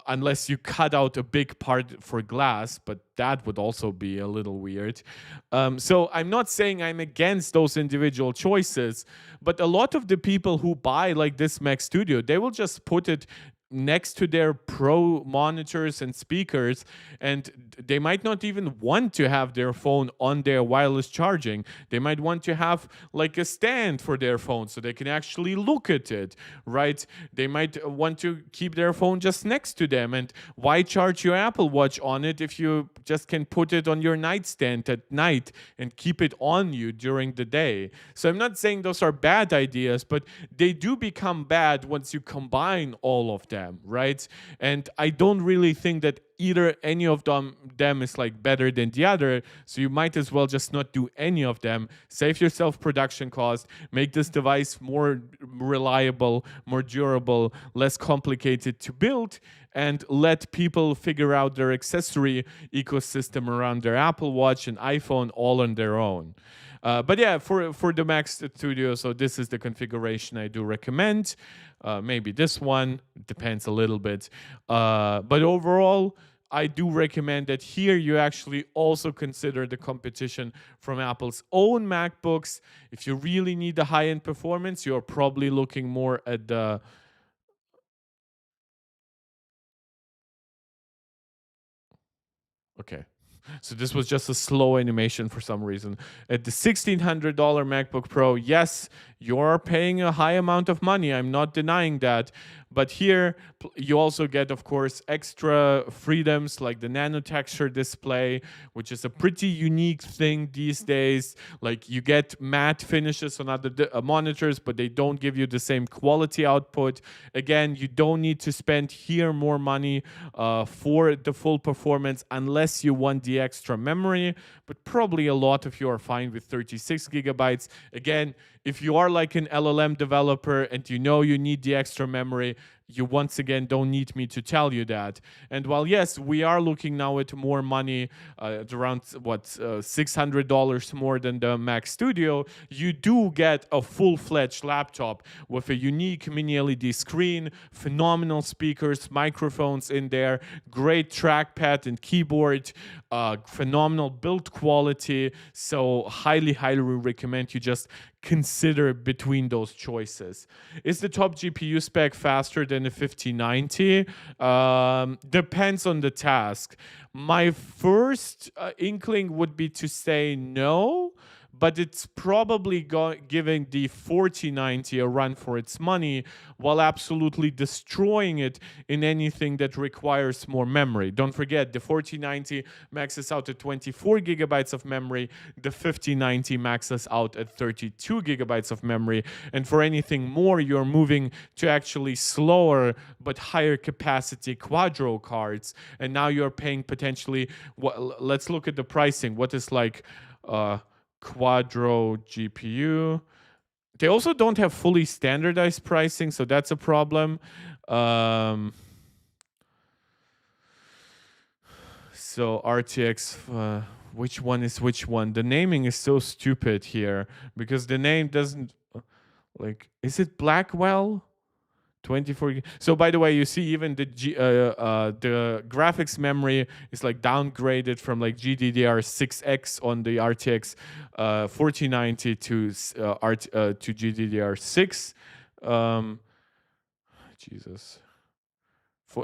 Unless you cut out a big part for glass, but that would also be a little weird. So I'm not saying I'm against those individual choices, but a lot of the people who buy like this Mac Studio, they will just put it next to their pro monitors and speakers, and they might not even want to have their phone on their wireless charging. They might want to have like a stand for their phone so they can actually look at it, right? They might want to keep their phone just next to them. And why charge your Apple Watch on it if you just can put it on your nightstand at night and keep it on you during the day? So I'm not saying those are bad ideas, but they do become bad once you combine all of them, right? And I don't really think that either any of them is like better than the other, so you might as well just not do any of them. Save yourself production cost, make this device more reliable, more durable, less complicated to build, and let people figure out their accessory ecosystem around their Apple Watch and iPhone all on their own. But yeah, for the Mac Studio, so this is the configuration I do recommend. Maybe this one, depends a little bit. But overall, I do recommend that here you actually also consider the competition from Apple's own MacBooks. If you really need the high-end performance, you're probably looking more at the... Okay. So this was just a slow animation for some reason. At the $1,600 MacBook Pro, yes, you're paying a high amount of money. I'm not denying that. But here, you also get, of course, extra freedoms like the nano texture display, which is a pretty unique thing these days. Like you get matte finishes on other monitors, but they don't give you the same quality output. Again, you don't need to spend here more money for the full performance unless you want the extra memory, but probably a lot of you are fine with 36 gigabytes. Again, if you are like an LLM developer and you know you need the extra memory, you once again don't need me to tell you that. And while yes, we are looking now at more money, at around what $600 more than the Mac Studio, you do get a full-fledged laptop with a unique mini LED screen, phenomenal speakers, microphones in there, great trackpad and keyboard, phenomenal build quality. So highly recommend you just consider between those choices. Is the top GPU spec faster than a 5090? Depends on the task. My first inkling would be to say no, but it's probably giving the 4090 a run for its money while absolutely destroying it in anything that requires more memory. Don't forget, the 4090 maxes out at 24 gigabytes of memory, the 5090 maxes out at 32 gigabytes of memory, and for anything more, you're moving to actually slower but higher capacity Quadro cards, and now you're paying potentially, let's look at the pricing. What is like Quadro GPU? They also don't have fully standardized pricing, so that's a problem. So RTX, which one is which one? The naming is so stupid here because the name doesn't, like, is it Blackwell? 24. So by the way, you see even the graphics memory is like downgraded from like GDDR6X on the RTX 4090 to GDDR6. Jesus.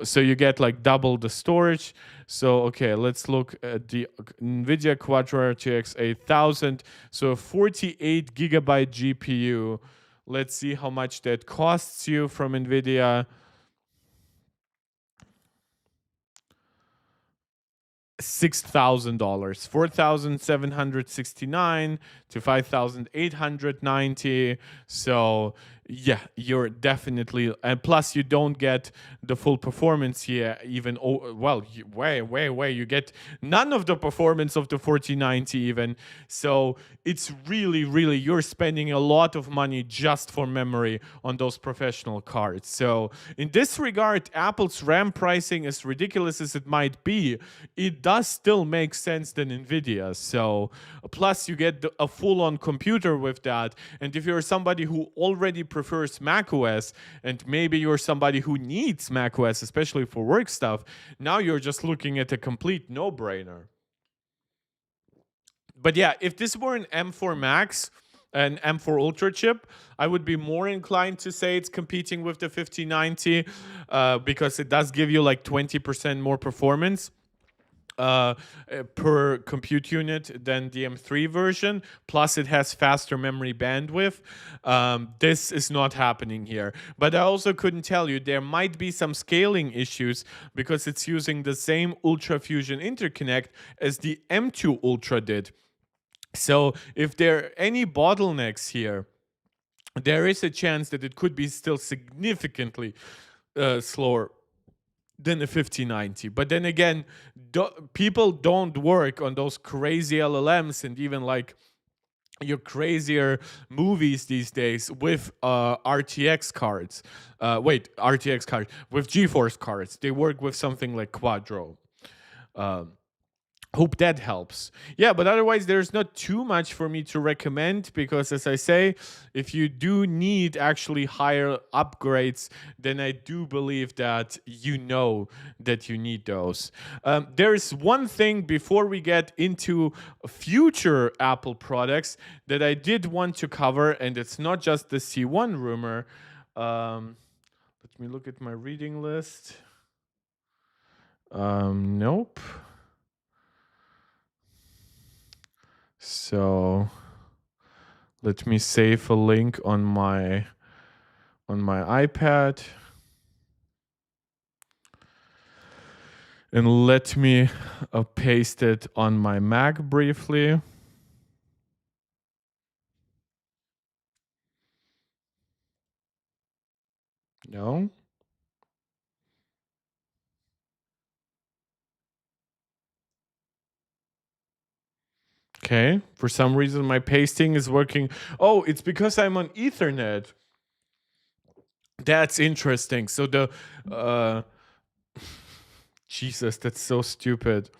So you get like double the storage. So okay, let's look at the NVIDIA Quadro RTX 8000. So 48 gigabyte GPU. Let's see how much that costs you from NVIDIA. $6,000, 4,769 to 5,890. So yeah, you're definitely, and plus you don't get the full performance here. Even way you get none of the performance of the 4090 even. So it's really you're spending a lot of money just for memory on those professional cards. So in this regard, Apple's RAM pricing, as ridiculous as it might be, it does still make sense than Nvidia. So plus you get a full-on computer with that. And if you're somebody who already prefers macOS, and maybe you're somebody who needs macOS, especially for work stuff, now you're just looking at a complete no-brainer. But yeah, if this were an M4 Max, an M4 Ultra chip, I would be more inclined to say it's competing with the 5090 because it does give you like 20% more performance per compute unit than the M3 version. Plus, it has faster memory bandwidth. This is not happening here. But I also couldn't tell you, there might be some scaling issues because it's using the same Ultra Fusion interconnect as the M2 Ultra did. So if there are any bottlenecks here, there is a chance that it could be still significantly slower than a 5090. But then again, people don't work on those crazy LLMs and even like your crazier movies these days with RTX cards. RTX cards with GeForce cards. They work with something like Quadro. Hope that helps. Yeah, but otherwise there's not too much for me to recommend because, as I say, if you do need actually higher upgrades, then I do believe that you know that you need those. There's one thing before we get into future Apple products that I did want to cover, and it's not just the C1 rumor. Let me look at my reading list. Nope. So let me save a link on my iPad. And let me paste it on my Mac briefly. No. Okay, for some reason my pasting is working. Oh, it's because I'm on Ethernet. That's interesting. So the Jesus, that's so stupid.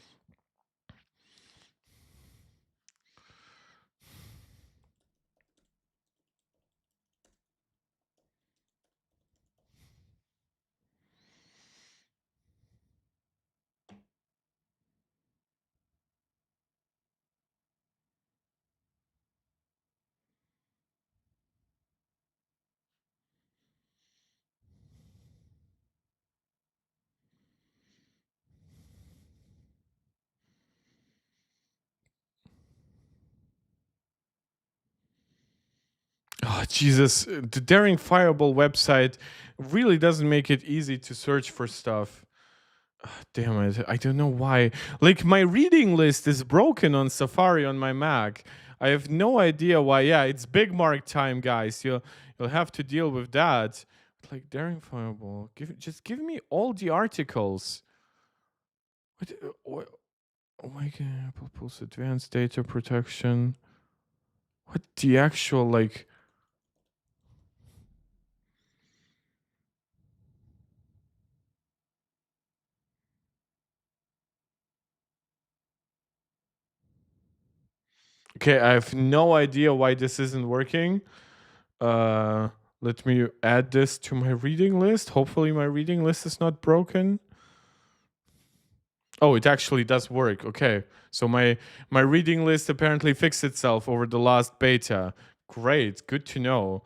Oh, Jesus. The Daring Fireball website really doesn't make it easy to search for stuff. Damn it. I don't know why. Like, my reading list is broken on Safari on my Mac. I have no idea why. Yeah, it's big mark time, guys. You'll have to deal with that. Like, Daring Fireball. Just give me all the articles. What? Oh my god. Apple pulls advanced data protection. What the actual, like... Okay, I have no idea why this isn't working. Let me add this to my reading list. Hopefully my reading list is not broken. Oh, it actually does work. Okay. So my reading list apparently fixed itself over the last beta. Great. Good to know.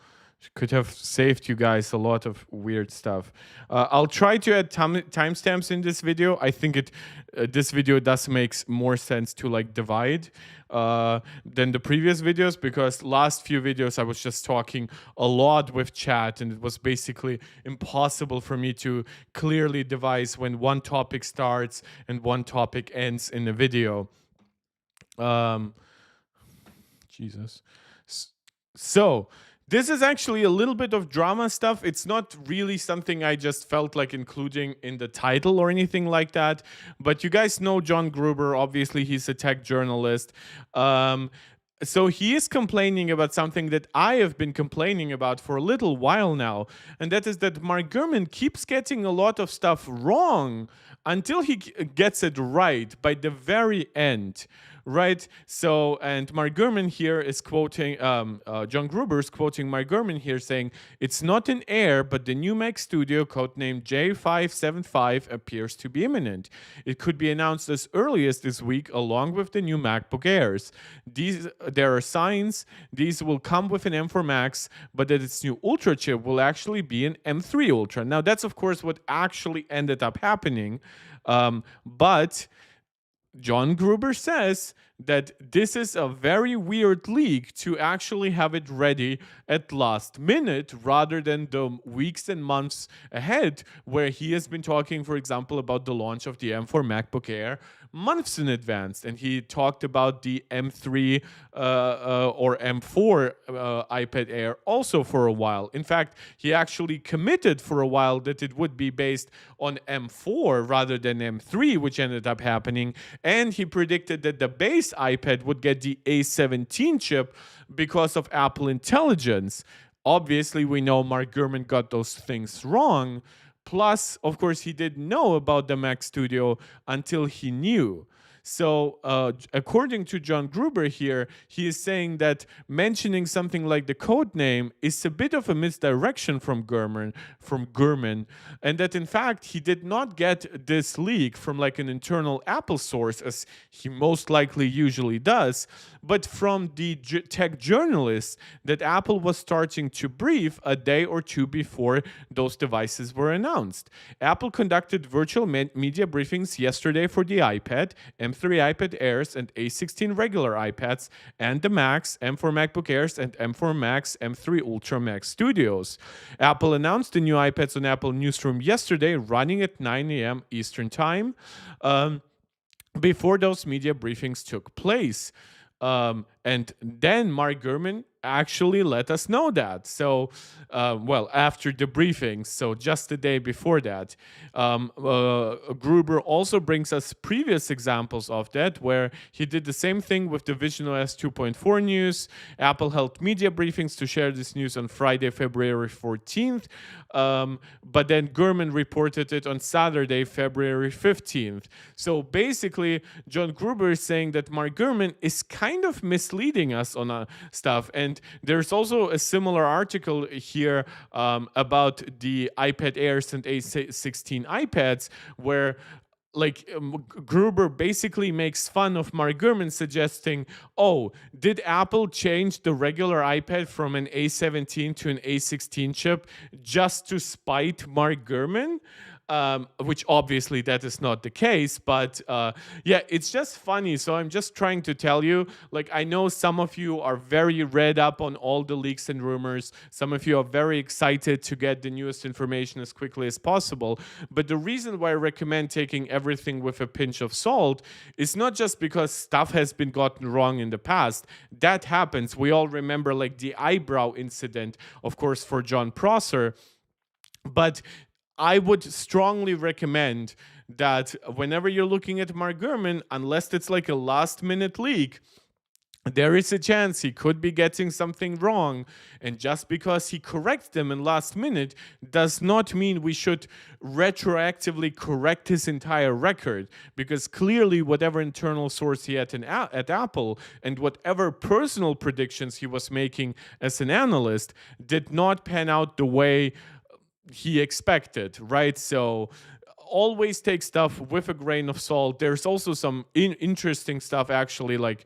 could have saved you guys a lot of weird stuff. I'll try to add timestamps in this video. I think this video does makes more sense to like divide than the previous videos, because last few videos I was just talking a lot with chat, and it was basically impossible for me to clearly devise when one topic starts and one topic ends in a video. Jesus. So this is actually a little bit of drama stuff. It's not really something I just felt like including in the title or anything like that. But you guys know John Gruber. Obviously, he's a tech journalist. So he is complaining about something that I have been complaining about for a little while now. And that is that Mark Gurman keeps getting a lot of stuff wrong until he gets it right by the very end. Right. So, and Mark Gurman here is quoting, John Gruber is quoting Mark Gurman here saying, "It's not an Air, but the new Mac Studio, codenamed J575, appears to be imminent. It could be announced as early as this week, along with the new MacBook Airs. There are signs these will come with an M4 Max, but that its new Ultra chip will actually be an M3 Ultra." Now, that's, of course, what actually ended up happening. But John Gruber says that this is a very weird leak to actually have it ready at last minute rather than the weeks and months ahead, where he has been talking, for example, about the launch of the M4 MacBook Air months in advance. And he talked about the M3 or M4 iPad Air also for a while. In fact, he actually committed for a while that it would be based on M4 rather than M3, which ended up happening. And he predicted that the base iPad would get the A17 chip because of Apple Intelligence. Obviously, we know Mark Gurman got those things wrong. Plus, of course, he didn't know about the Mac Studio until he knew. So, according to John Gruber here, he is saying that mentioning something like the code name is a bit of a misdirection from Gurman, and that in fact he did not get this leak from like an internal Apple source, as he most likely usually does, but from the tech journalists that Apple was starting to brief a day or two before those devices were announced. Apple conducted virtual media briefings yesterday for the iPad, M3 iPad Airs, and A16 regular iPads, and the Macs, M4 MacBook Airs, and M4 Max, M3 Ultra Mac Studios. Apple announced the new iPads on Apple Newsroom yesterday, running at 9 a.m. Eastern Time, before those media briefings took place. And then Mark Gurman actually let us know that. So, well, after the briefings, so just the day before that. Gruber also brings us previous examples of that, where he did the same thing with the Vision OS 2.4 news. Apple held media briefings to share this news on Friday, February 14th. But then Gurman reported it on Saturday, February 15th. So basically, John Gruber is saying that Mark Gurman is kind of misleading us on stuff. And there's also a similar article here about the iPad Airs and A16 iPads, where Gruber basically makes fun of Mark Gurman, suggesting, oh, did Apple change the regular iPad from an A17 to an A16 chip just to spite Mark Gurman? Which obviously that is not the case, but yeah, it's just funny. So I'm just trying to tell you, like, I know some of you are very read up on all the leaks and rumors. Some of you are very excited to get the newest information as quickly as possible. But the reason why I recommend taking everything with a pinch of salt is not just because stuff has been gotten wrong in the past. That happens. We all remember like the eyebrow incident, of course, for John Prosser. But I would strongly recommend that whenever you're looking at Mark Gurman, unless it's like a last-minute leak, there is a chance he could be getting something wrong. And just because he corrects them in last minute does not mean we should retroactively correct his entire record, because clearly whatever internal source he had at Apple and whatever personal predictions he was making as an analyst did not pan out the way he expected, right? So always take stuff with a grain of salt. There's also some interesting stuff actually, like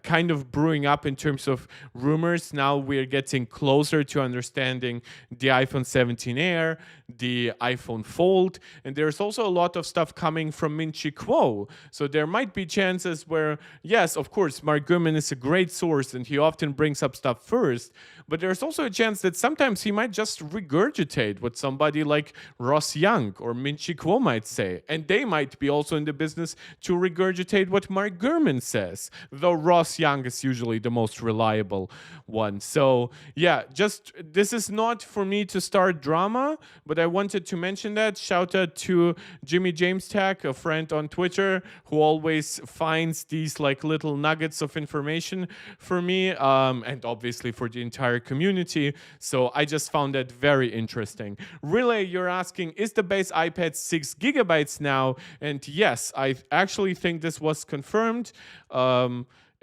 kind of brewing up in terms of rumors. Now we're getting closer to understanding the iPhone 17 Air, the iPhone Fold, and there's also a lot of stuff coming from Min Chi Kuo. So there might be chances where, yes, of course, Mark Gurman is a great source and he often brings up stuff first, but there's also a chance that sometimes he might just regurgitate what somebody like Ross Young or Min Chi Kuo might say, and they might be also in the business to regurgitate what Mark Gurman says, though Ross Young is usually the most reliable one. So yeah, just this is not for me to start drama, but I wanted to mention that. Shout out to Jimmy James Tech, a friend on Twitter, who always finds these like little nuggets of information for me, and obviously for the entire community. So I just found that very interesting. Relay, you're asking, is the base iPad 6 gigabytes now? And yes, I actually think this was confirmed.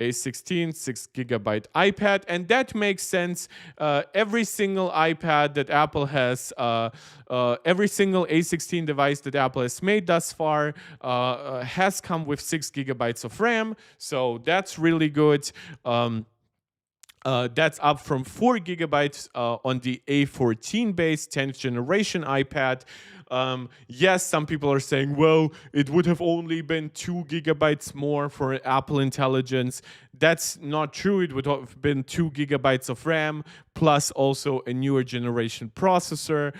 A16 6 GB iPad, and that makes sense. Every single iPad that Apple has, every single A16 device that Apple has made thus far has come with 6 GB of RAM, so that's really good. That's up from 4 GB on the A14 base 10th generation iPad. Yes, some people are saying, well, it would have only been 2 GB more for Apple Intelligence. That's not true. It would have been 2 GB of RAM plus also a newer generation processor.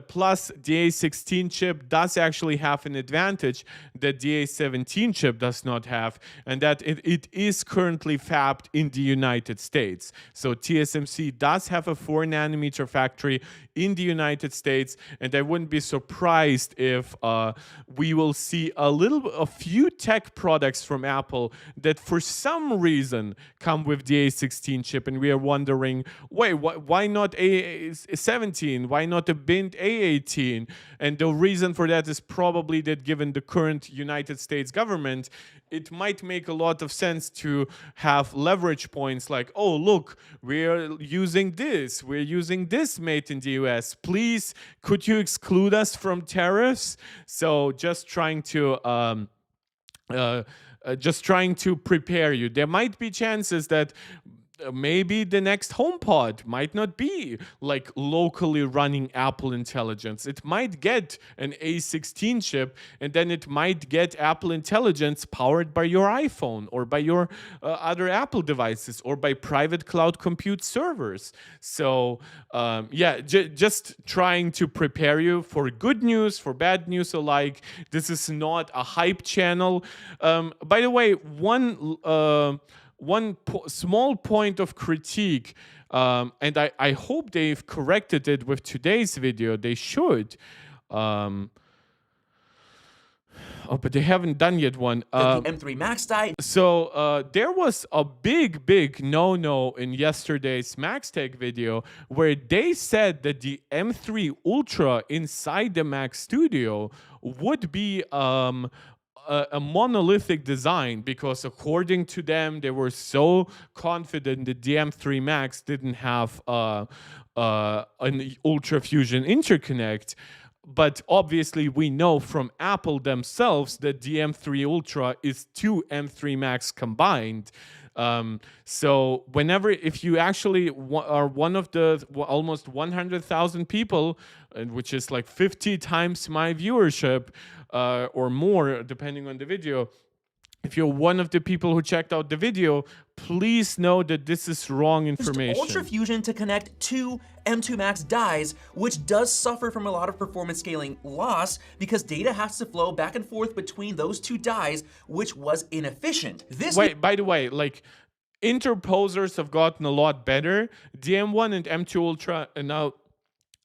Plus, the A16 chip does actually have an advantage that the A17 chip does not have, and that it is currently fabbed in the United States. So TSMC does have a 4-nanometer factory in the United States, and I wouldn't be surprised if we will see a few tech products from Apple that for some reason come with the A16 chip, and we are wondering, wait, why not A17? Why not a bint A18? And the reason for that is probably that given the current United States government, it might make a lot of sense to have leverage points like, oh, look, we're using this made in the US. Please, could you exclude us from tariffs? So just trying to prepare you. There might be chances that maybe the next HomePod might not be like locally running Apple Intelligence. It might get an A16 chip, and then it might get Apple Intelligence powered by your iPhone or by your other Apple devices or by private cloud compute servers. So yeah, just trying to prepare you for good news, for bad news alike. This is not a hype channel. By the way, one small point of critique, and I hope they've corrected it with today's video. They should. Oh, but they haven't done yet one. The M3 Max die. So there was a big no-no in yesterday's MaxTech video where they said that the M3 Ultra inside the Mac Studio would be a monolithic design, because according to them, they were so confident that the M3 Max didn't have an Ultra Fusion interconnect. But obviously, we know from Apple themselves that the M3 Ultra is 2 M3 Max combined. So if you actually are one of the almost 100,000 people, which is like 50 times my viewership or more, depending on the video, if you're one of the people who checked out the video, please know that this is wrong information. Ultra Fusion to connect two M2 Max dies, which does suffer from a lot of performance scaling loss because data has to flow back and forth between those two dies, which was inefficient. By the way, like, interposers have gotten a lot better. The M1 and M2 Ultra, and now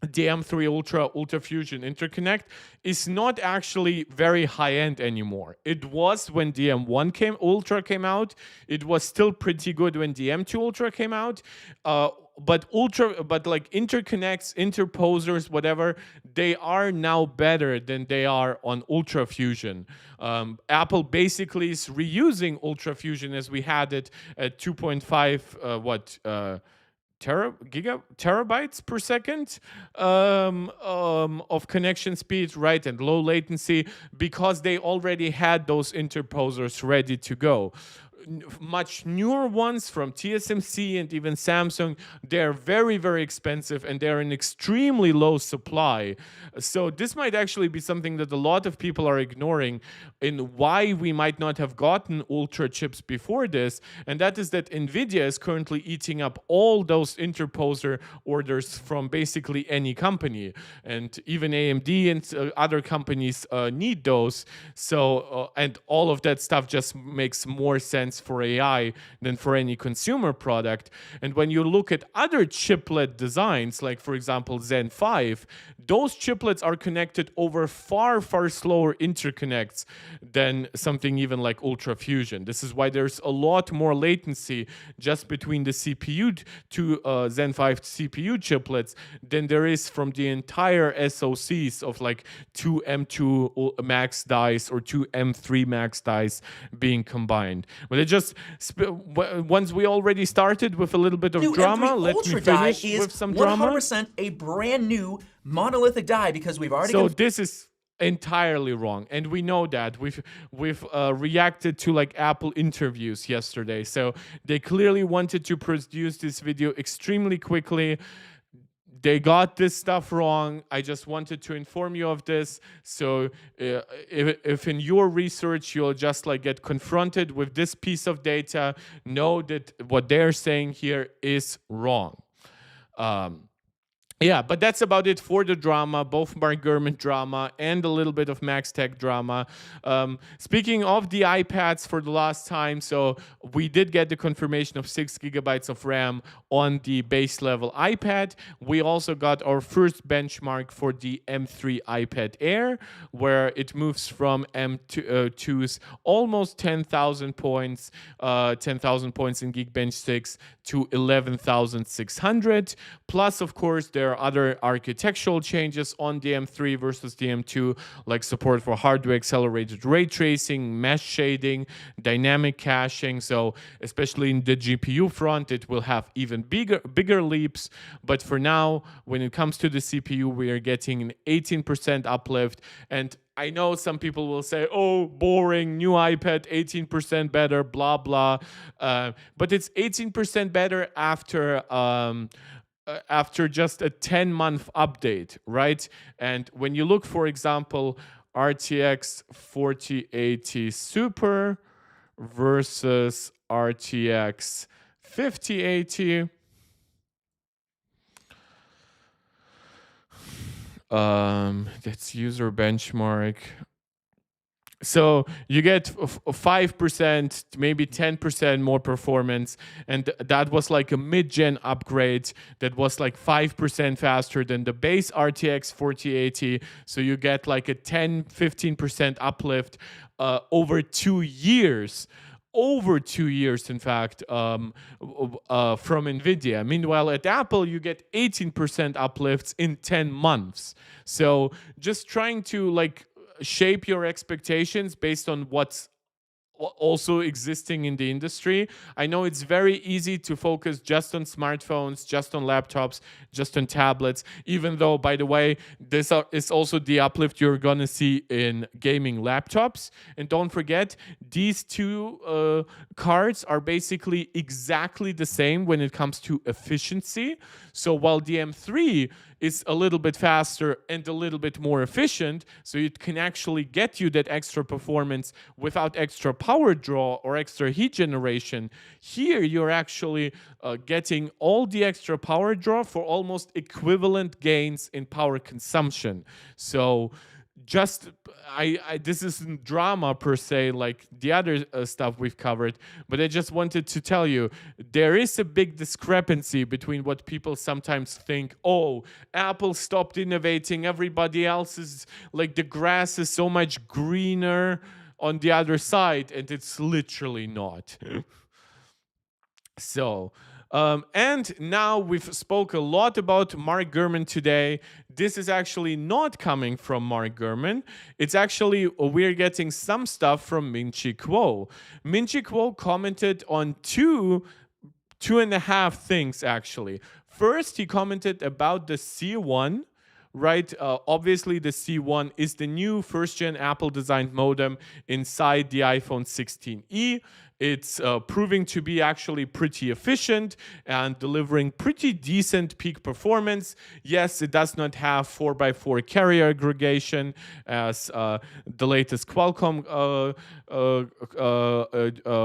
the M3 Ultra Fusion interconnect is not actually very high-end anymore. It was when the M1 Ultra came out. It was still pretty good when the M2 Ultra came out. But like interconnects, interposers, whatever, they are now better than they are on Ultra Fusion. Apple basically is reusing Ultra Fusion as we had it at 2.5 terabytes per second of connection speed, right, and low latency, because they already had those interposers ready to go. much newer ones from TSMC and even Samsung, they're very, very expensive and they're in extremely low supply. So this might actually be something that a lot of people are ignoring in why we might not have gotten Ultra chips before this. And that is that NVIDIA is currently eating up all those interposer orders from basically any company. And even AMD and other companies need those. So, and all of that stuff just makes more sense for AI than for any consumer product. And when you look at other chiplet designs, like for example Zen 5, those chiplets are connected over far, far slower interconnects than something even like Ultra Fusion. This is why there's a lot more latency just between the CPU to Zen 5 CPU chiplets than there is from the entire SoCs of like two M2 Max dies or two M3 Max dies being combined. But it just once we already started with a little bit of New drama, M3 let me Ultra die finish is with some drama. 100% a brand new monolithic die because we've already. So this is entirely wrong, and we know that we've reacted to like Apple interviews yesterday. So they clearly wanted to produce this video extremely quickly. They got this stuff wrong. I just wanted to inform you of this. So if in your research you'll just like get confronted with this piece of data, know that what they're saying here is wrong. Yeah, but that's about it for the drama, both Mark Gurman drama and a little bit of Max Tech drama. Speaking of the iPads for the last time, so we did get the confirmation of 6 gigabytes of RAM on the base level iPad. We also got our first benchmark for the M3 iPad Air, where it moves from M2's almost 10,000 points, 10,000 points in Geekbench 6 to 11,600. Plus, of course, there are other architectural changes on the M3 versus the M2, like support for hardware accelerated ray tracing, mesh shading, dynamic caching. So especially in the GPU front, it will have even bigger leaps. But for now, when it comes to the CPU, we are getting an 18% uplift. And I know some people will say, oh, boring, new iPad, 18% better, blah, blah. But it's 18% better after just a 10-month update, right? And when you look, for example, RTX 4080 Super versus RTX 5080, that's user benchmark. So you get 5%, maybe 10% more performance. And that was like a mid-gen upgrade that was like 5% faster than the base RTX 4080. So you get like a 10-15% uplift over 2 years. Over 2 years, in fact, from NVIDIA. Meanwhile, at Apple, you get 18% uplifts in 10 months. So just trying to like shape your expectations based on what's also existing in the industry. I know it's very easy to focus just on smartphones, just on laptops, just on tablets, even though, by the way, this is also the uplift you're gonna see in gaming laptops. And don't forget, these two cards are basically exactly the same when it comes to efficiency. So while the M3 is a little bit faster and a little bit more efficient, so it can actually get you that extra performance without extra power draw or extra heat generation. Here, you're actually getting all the extra power draw for almost equivalent gains in power consumption. So just this isn't drama per se like the other stuff we've covered, but I just wanted to tell you there is a big discrepancy between what people sometimes think, oh, Apple stopped innovating, everybody else is like the grass is so much greener on the other side, and it's literally not. So and now we've spoke a lot about Mark Gurman today. This is actually not coming from Mark Gurman. It's actually, we're getting some stuff from Min-Chi Kuo. Min-Chi Kuo commented on two and a half things, actually. First, he commented about the C1, right? Obviously, the C1 is the new first-gen Apple-designed modem inside the iPhone 16e. It's proving to be actually pretty efficient and delivering pretty decent peak performance. Yes, it does not have 4x4 carrier aggregation as the latest Qualcomm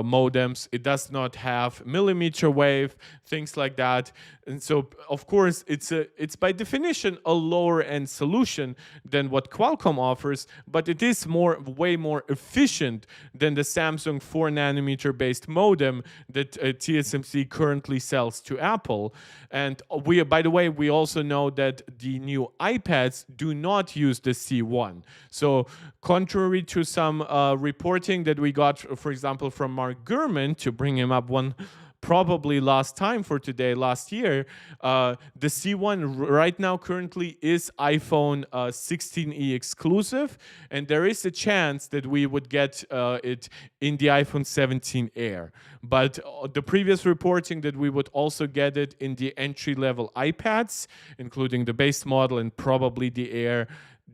modems. It does not have millimeter wave, things like that. And so, of course, it's by definition a lower end solution than what Qualcomm offers, but it is way more efficient than the Samsung 4 nanometer based modem that TSMC currently sells to Apple. And by the way, we also know that the new iPads do not use the C1. So contrary to some reporting that we got, for example, from Mark Gurman, to bring him up one probably last time for today, last year, the C1 right now currently is iPhone 16e exclusive, and there is a chance that we would get it in the iPhone 17 Air. But the previous reporting that we would also get it in the entry-level iPads, including the base model and probably the Air,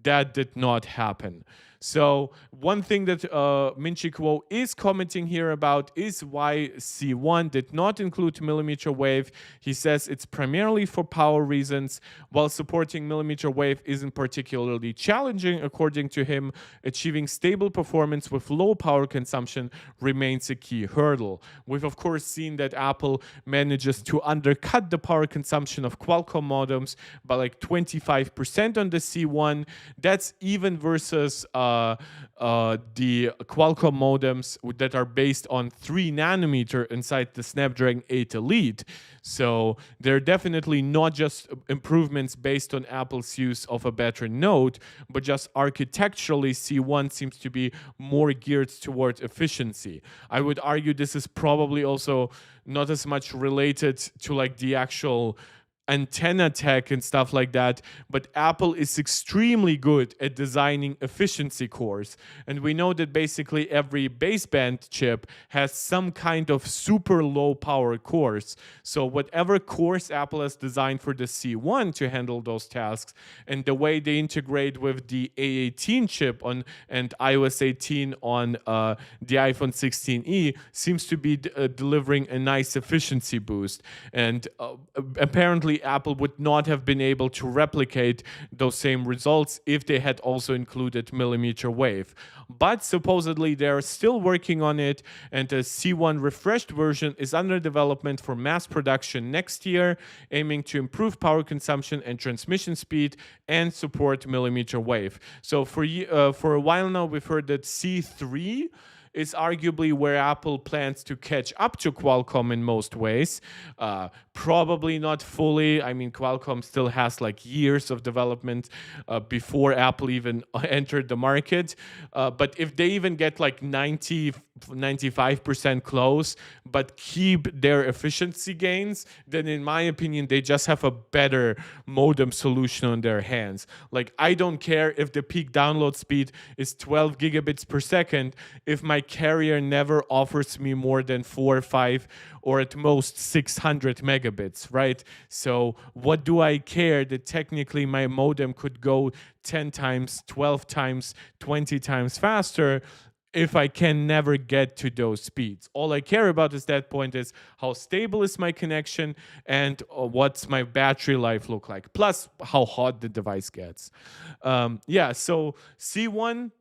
that did not happen. So one thing that Minchi Kuo is commenting here about is why C1 did not include millimeter wave. He says it's primarily for power reasons. While supporting millimeter wave isn't particularly challenging, according to him, achieving stable performance with low power consumption remains a key hurdle. We've of course seen that Apple manages to undercut the power consumption of Qualcomm modems by like 25% on the C1. That's even versus the Qualcomm modems that are based on 3 nanometer inside the Snapdragon 8 Elite. So they're definitely not just improvements based on Apple's use of a better node, but just architecturally C1 seems to be more geared towards efficiency. I would argue this is probably also not as much related to like the actual antenna tech and stuff like that, but Apple is extremely good at designing efficiency cores, and we know that basically every baseband chip has some kind of super low power cores. So whatever cores Apple has designed for the C1 to handle those tasks, and the way they integrate with the A18 chip on and iOS 18 on the iPhone 16e seems to be delivering a nice efficiency boost. And apparently Apple would not have been able to replicate those same results if they had also included millimeter wave. But supposedly they're still working on it, and the C1 refreshed version is under development for mass production next year, aiming to improve power consumption and transmission speed and support millimeter wave. So for a while now, we've heard that C3 is arguably where Apple plans to catch up to Qualcomm in most ways. Probably not fully. I mean, Qualcomm still has like years of development before Apple even entered the market. But if they even get like 95% close, but keep their efficiency gains, then in my opinion, they just have a better modem solution on their hands. Like, I don't care if the peak download speed is 12 gigabits per second if my carrier never offers me more than 4 or 5 or at most 600 megabits, right? So what do I care that technically my modem could go 10 times, 12 times, 20 times faster if I can never get to those speeds? All I care about at that point is how stable is my connection and what's my battery life look like, plus how hot the device gets. So C1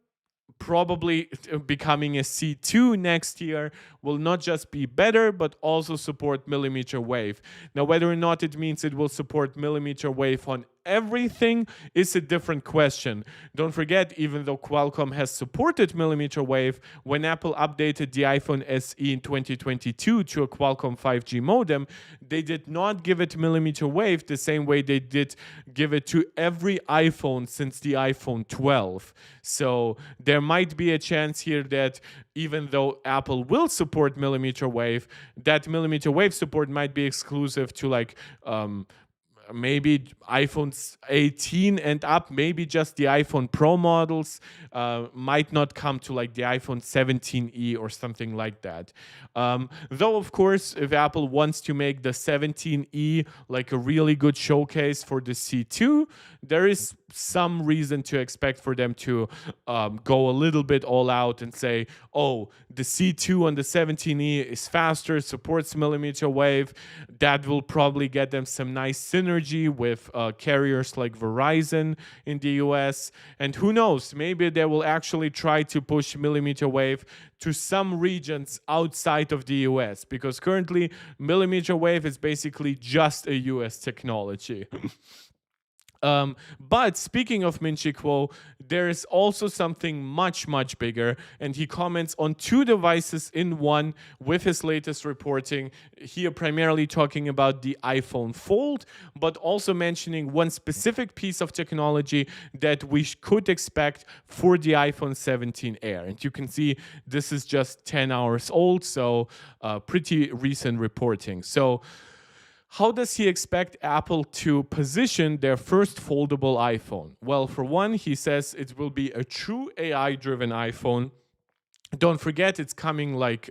probably becoming a C2 next year will not just be better, but also support millimeter wave. Now, whether or not it means it will support millimeter wave on everything is a different question. Don't forget, even though Qualcomm has supported millimeter wave, when Apple updated the iPhone SE in 2022 to a Qualcomm 5G modem, they did not give it millimeter wave the same way they did give it to every iPhone since the iPhone 12. So there might be a chance here that even though Apple will support millimeter wave, that millimeter wave support might be exclusive to like maybe iPhones 18 and up, maybe just the iPhone Pro models might not come to like the iPhone 17e or something like that. Though, of course, if Apple wants to make the 17e like a really good showcase for the C2, there is some reason to expect for them to go a little bit all out and say, oh, the C2 on the 17e is faster, supports millimeter wave. That will probably get them some nice synergy with carriers like Verizon in the US. And who knows, maybe they will actually try to push millimeter wave to some regions outside of the US, because currently millimeter wave is basically just a US technology. But speaking of Min Chi Kuo, there is also something much, much bigger, and he comments on two devices in one with his latest reporting. Here, primarily talking about the iPhone Fold, but also mentioning one specific piece of technology that we could expect for the iPhone 17 Air. And you can see this is just 10 hours old, so pretty recent reporting. So, how does he expect Apple to position their first foldable iPhone? Well, for one, he says it will be a true AI-driven iPhone. Don't forget, it's coming like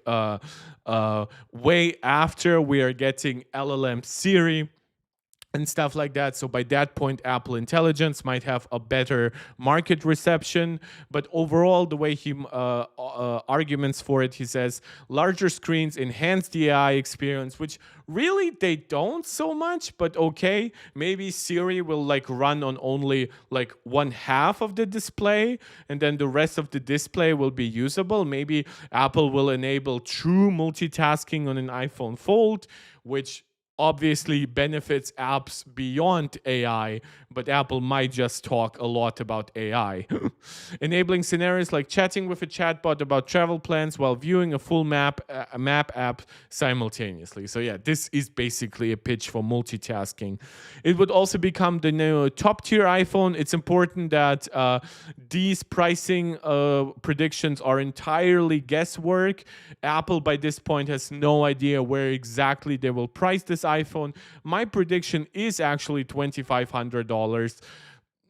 way after we are getting LLM Siri and stuff like that. So by that point, Apple Intelligence might have a better market reception. But overall, the way he arguments for it, he says larger screens enhance the AI experience, which really they don't so much. But okay, maybe Siri will like run on only like one half of the display, and then the rest of the display will be usable. Maybe Apple will enable true multitasking on an iPhone Fold, which obviously benefits apps beyond AI, but Apple might just talk a lot about AI. Enabling scenarios like chatting with a chatbot about travel plans while viewing a full map app simultaneously. So yeah, this is basically a pitch for multitasking. It would also become the new top tier iPhone. It's important that these pricing predictions are entirely guesswork. Apple by this point has no idea where exactly they will price this iPhone. My prediction is actually $2,500.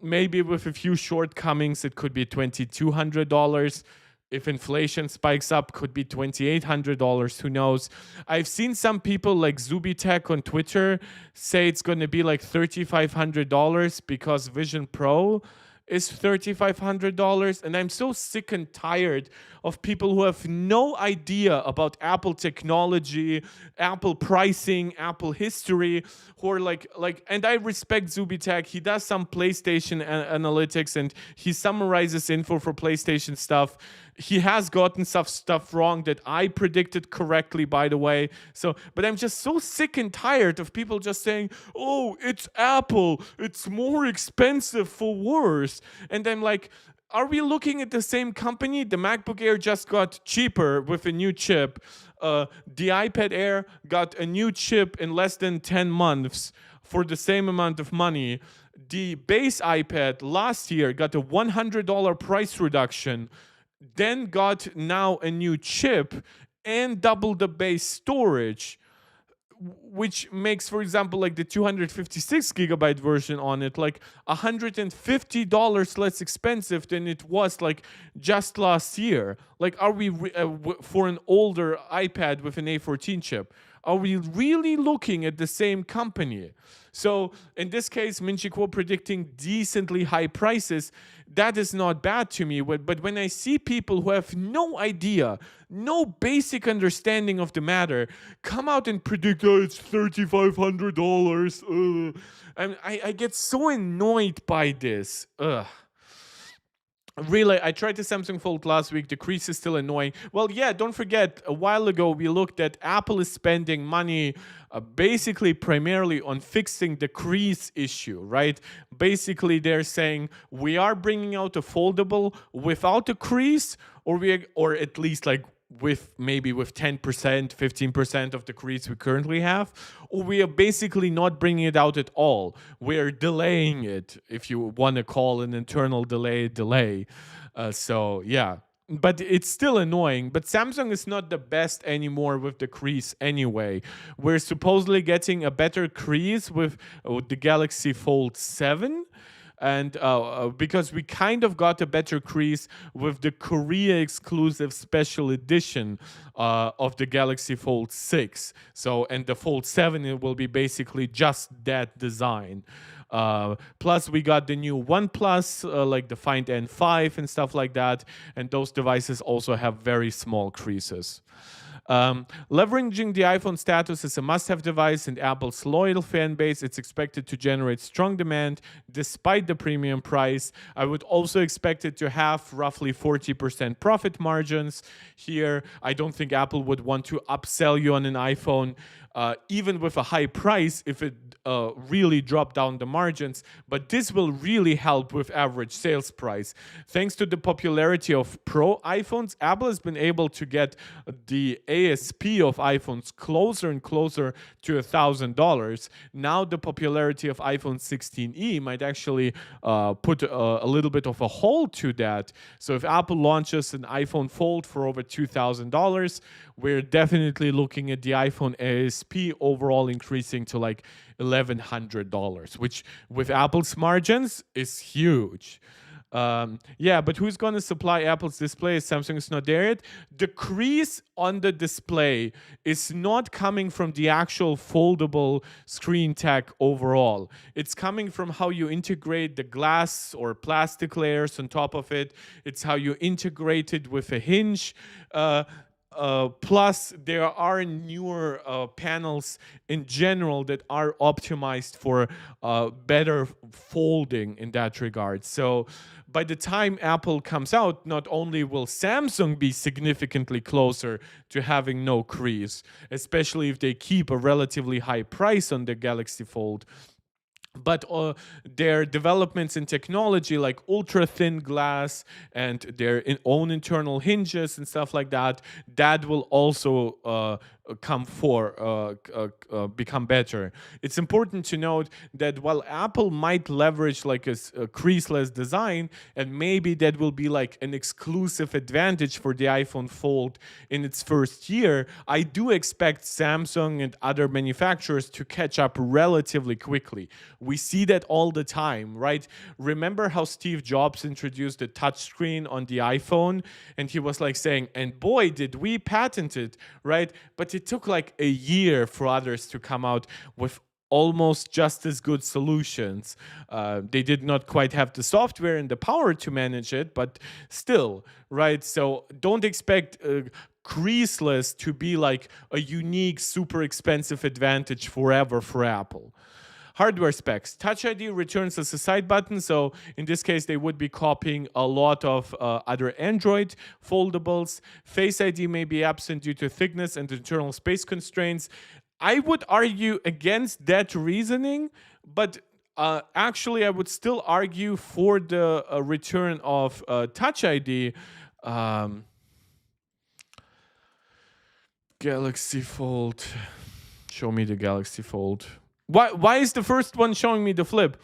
Maybe with a few shortcomings, it could be $2,200. If inflation spikes up, could be $2,800. Who knows? I've seen some people like Zubitech on Twitter say it's going to be like $3,500 because Vision Pro is $3,500, and I'm so sick and tired of people who have no idea about Apple technology, Apple pricing, Apple history, who are like, and I respect Zubitech. He does some PlayStation analytics, and he summarizes info for PlayStation stuff. He has gotten stuff wrong that I predicted correctly, by the way. So, but I'm just so sick and tired of people just saying, "Oh, it's Apple. It's more expensive for worse." And I'm like, are we looking at the same company? The MacBook Air just got cheaper with a new chip. The iPad Air got a new chip in less than 10 months for the same amount of money. The base iPad last year got a $100 price reduction, then got now a new chip and double the base storage, which makes, for example, like the 256 gigabyte version on it like $150 less expensive than it was like just last year. Like, are we for an older iPad with an A14 chip, are we really looking at the same company? So in this case, Min Chi Kuo predicting decently high prices, that is not bad to me. But when I see people who have no idea, no basic understanding of the matter, come out and predict, oh, it's $3,500. And I get so annoyed by this. Ugh. Really, I tried the Samsung Fold last week. The crease is still annoying. Well, yeah, don't forget, a while ago we looked at Apple is spending money basically primarily on fixing the crease issue, right? Basically, they're saying we are bringing out a foldable without a crease, or at least like with 10%, 15% of the crease we currently have, or we are basically not bringing it out at all. We're delaying it, if you want to call an internal delay. So yeah, but it's still annoying. But Samsung is not the best anymore with the crease anyway. We're supposedly getting a better crease with the Galaxy Fold 7. And because we kind of got a better crease with the Korea exclusive special edition of the Galaxy Fold 6. So, and the Fold 7, it will be basically just that design. Plus, we got the new OnePlus, like the Find N5 and stuff like that. And those devices also have very small creases. Leveraging the iPhone status as a must-have device and Apple's loyal fan base, it's expected to generate strong demand despite the premium price. I would also expect it to have roughly 40% profit margins here. I don't think Apple would want to upsell you on an iPhone even with a high price if it really dropped down the margins, but this will really help with average sales price. Thanks to the popularity of Pro iPhones, Apple has been able to get the ASP of iPhones closer and closer to $1,000. Now the popularity of iPhone 16e might actually put a little bit of a hold to that. So if Apple launches an iPhone Fold for over $2,000, we're definitely looking at the iPhone ASP overall increasing to like $1,100, which with Apple's margins is huge. Yeah, but who's going to supply Apple's display? Samsung is not there yet. The crease on the display is not coming from the actual foldable screen tech overall. It's coming from how you integrate the glass or plastic layers on top of it. It's how you integrate it with a hinge. Plus, there are newer panels in general that are optimized for better folding in that regard. So by the time Apple comes out, not only will Samsung be significantly closer to having no crease, especially if they keep a relatively high price on the Galaxy Fold, but their developments in technology like ultra thin glass and their own internal hinges and stuff like that, that will also become better. It's important to note that while Apple might leverage like a creaseless design, and maybe that will be like an exclusive advantage for the iPhone Fold in its first year, I do expect Samsung and other manufacturers to catch up relatively quickly. We see that all the time, right? Remember how Steve Jobs introduced the touchscreen on the iPhone, and he was like saying, and boy, did we patent it, right? But it took like a year for others to come out with almost just as good solutions. They did not quite have the software and the power to manage it, but still, right? So don't expect creaseless to be like a unique, super expensive advantage forever for Apple. Hardware specs. Touch ID returns as a side button, so in this case they would be copying a lot of other Android foldables. Face ID may be absent due to thickness and internal space constraints. I would argue against that reasoning, but actually I would still argue for the return of Touch ID. Galaxy Fold. Show me the Galaxy Fold. Why is the first one showing me the flip?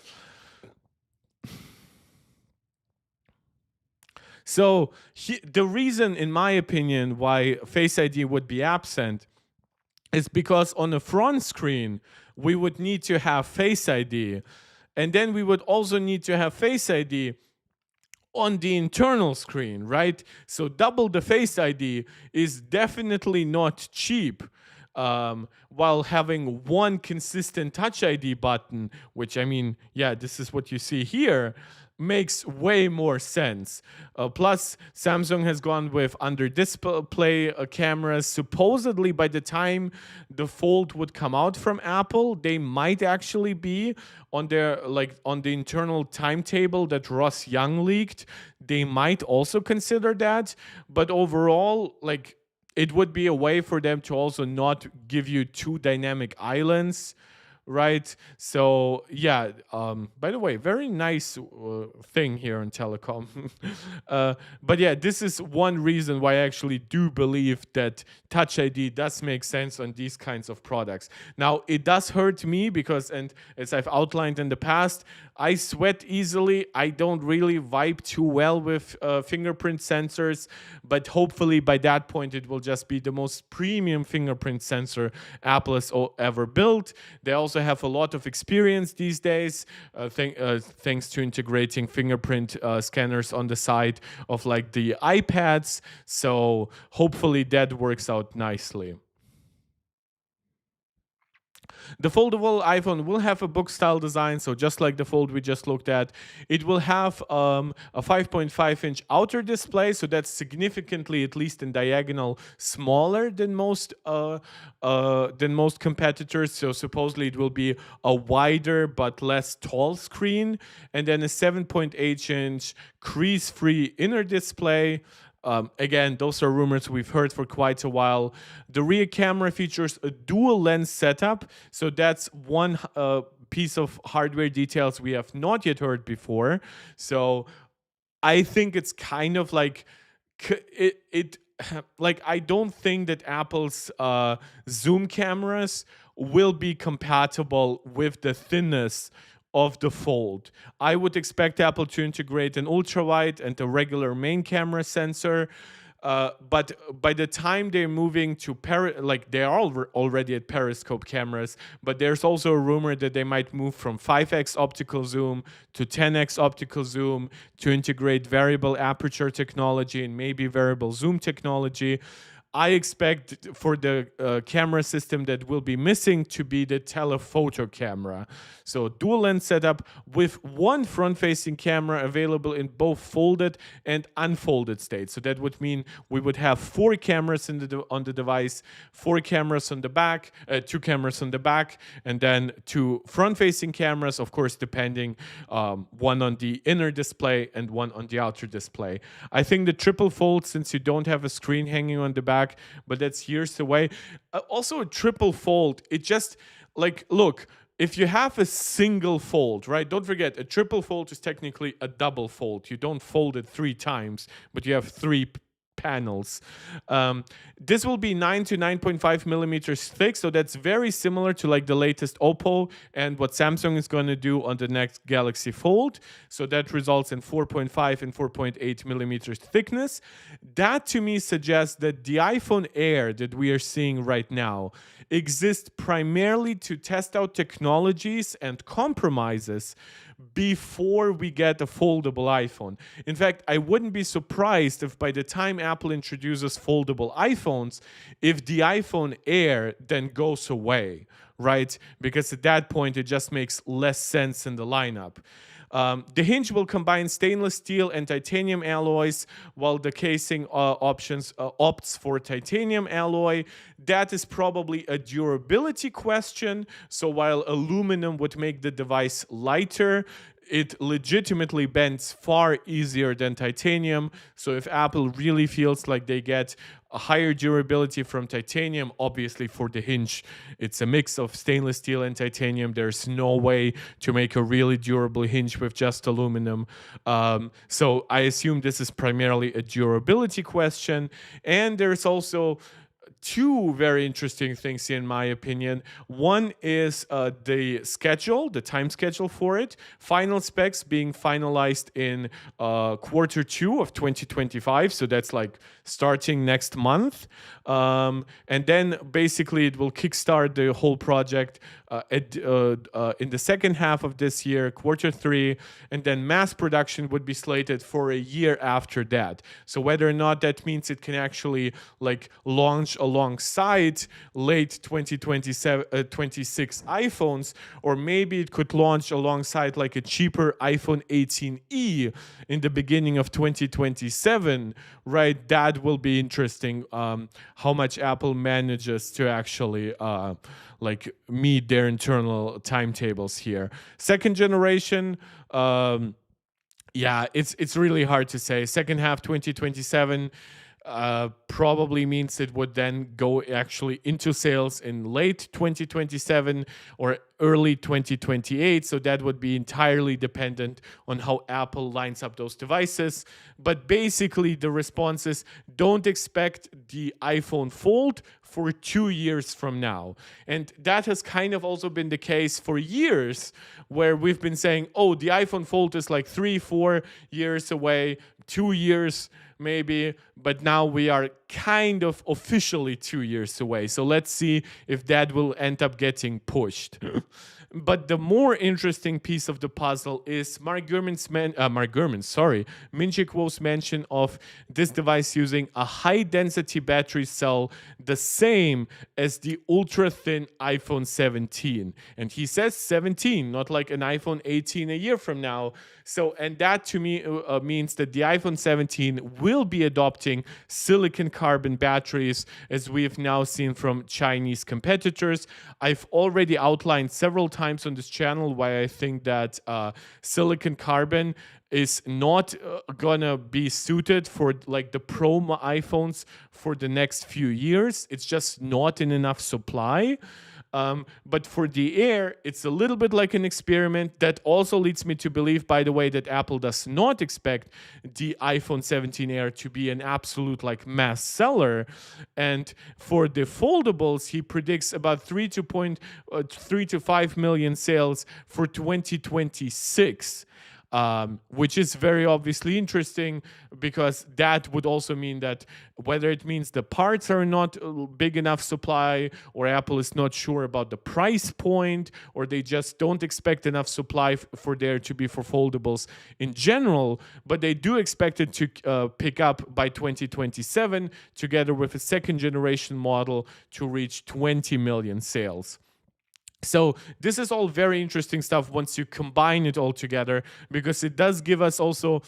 So the reason, in my opinion, why Face ID would be absent is because on the front screen, we would need to have Face ID. And then we would also need to have Face ID on the internal screen, right? So double the Face ID is definitely not cheap. While having one consistent Touch ID button, which I mean, yeah, this is what you see here, makes way more sense. Plus, Samsung has gone with under-display cameras. Supposedly, by the time the Fold would come out from Apple, they might actually be on their on the internal timetable that Ross Young leaked. They might also consider that, but overall, it would be a way for them to also not give you two dynamic islands, right? So yeah. By the way, very nice thing here on telecom. But yeah, this is one reason why I actually do believe that Touch ID does make sense on these kinds of products. Now, it does hurt me because, and as I've outlined in the past, I sweat easily. I don't really vibe too well with fingerprint sensors, but hopefully by that point it will just be the most premium fingerprint sensor Apple has ever built. They also have a lot of experience these days, thanks to integrating fingerprint scanners on the side of like the iPads. So hopefully that works out nicely. The foldable iPhone will have a book style design, so just like the Fold we just looked at, it will have a 5.5-inch outer display, so that's significantly, at least in diagonal, smaller than most competitors. So supposedly it will be a wider but less tall screen, and then a 7.8-inch crease-free inner display. Again, those are rumors we've heard for quite a while. The rear camera features a dual lens setup, so that's one piece of hardware details we have not yet heard before. So I think it's kind of like it like I don't think that Apple's zoom cameras will be compatible with the thinness of the Fold. I would expect Apple to integrate an ultra wide and a regular main camera sensor. But by the time they're moving to they are already at periscope cameras, but there's also a rumor that they might move from 5x optical zoom to 10x optical zoom to integrate variable aperture technology and maybe variable zoom technology. I expect for the camera system that will be missing to be the telephoto camera. So dual lens setup with one front-facing camera available in both folded and unfolded states. So that would mean we would have 4 cameras on the device, 4 cameras on the back, 2 cameras on the back, and then 2 front-facing cameras, of course, depending, one on the inner display and one on the outer display. I think the triple fold, since you don't have a screen hanging on the back, but that's years away. Also, a triple fold, it just, like, look, if you have a single fold, right? Don't forget, a triple fold is technically a double fold. You don't fold it 3 times, but you have 3 panels. This will be 9 to 9.5 millimeters thick, so that's very similar to like the latest Oppo and what Samsung is going to do on the next Galaxy Fold. So that results in 4.5 and 4.8 millimeters thickness. That to me suggests that the iPhone Air that we are seeing right now exists primarily to test out technologies and compromises before we get a foldable iPhone. In fact, I wouldn't be surprised if by the time Apple introduces foldable iPhones, if the iPhone Air then goes away, right? Because at that point, it just makes less sense in the lineup. The hinge will combine stainless steel and titanium alloys, while the casing options opts for titanium alloy. That is probably a durability question. So while aluminum would make the device lighter, it legitimately bends far easier than titanium. So if Apple really feels like they get a higher durability from titanium, obviously for the hinge, it's a mix of stainless steel and titanium. There's no way to make a really durable hinge with just aluminum. So I assume this is primarily a durability question. And there's also 2 very interesting things in my opinion. One is the schedule, the time schedule for it. Final specs being finalized in Q2 of 2025. So that's like starting next month. And then basically it will kickstart the whole project in the second half of this year, Q3, and then mass production would be slated for a year after that. So whether or not that means it can actually like launch alongside late 2026 iPhones, or maybe it could launch alongside like a cheaper iPhone 18e in the beginning of 2027, right? That will be interesting. How much Apple manages to actually like meet their internal timetables here. Second generation, yeah, it's really hard to say. Second half 2027. probably means it would then go actually into sales in late 2027 or early 2028. So that would be entirely dependent on how Apple lines up those devices. But basically, the response is don't expect the iPhone Fold for 2 years from now. And that has kind of also been the case for years, where we've been saying, oh, the iPhone Fold is like 3-4 years away, 2 years maybe, but now we are kind of officially 2 years away. So let's see if that will end up getting pushed. But the more interesting piece of the puzzle is Min-Chi Kuo's mention of this device using a high-density battery cell, the same as the ultra-thin iPhone 17. And he says 17, not like an iPhone 18 a year from now. So, and that to me means that the iPhone 17 will be adopting silicon carbon batteries, as we have now seen from Chinese competitors. I've already outlined several times on this channel why I think that silicon carbon is not gonna be suited for like the Pro iPhones for the next few years. It's just not in enough supply. But for the Air, it's a little bit like an experiment. That also leads me to believe, by the way, that Apple does not expect the iPhone 17 Air to be an absolute like mass seller. And for the foldables, he predicts about 3 to 5 million sales for 2026. Which is very obviously interesting, because that would also mean that whether it means the parts are not big enough supply, or Apple is not sure about the price point, or they just don't expect enough supply for there to be for foldables in general, but they do expect it to pick up by 2027 together with a second generation model to reach 20 million sales. So this is all very interesting stuff once you combine it all together, because it does give us also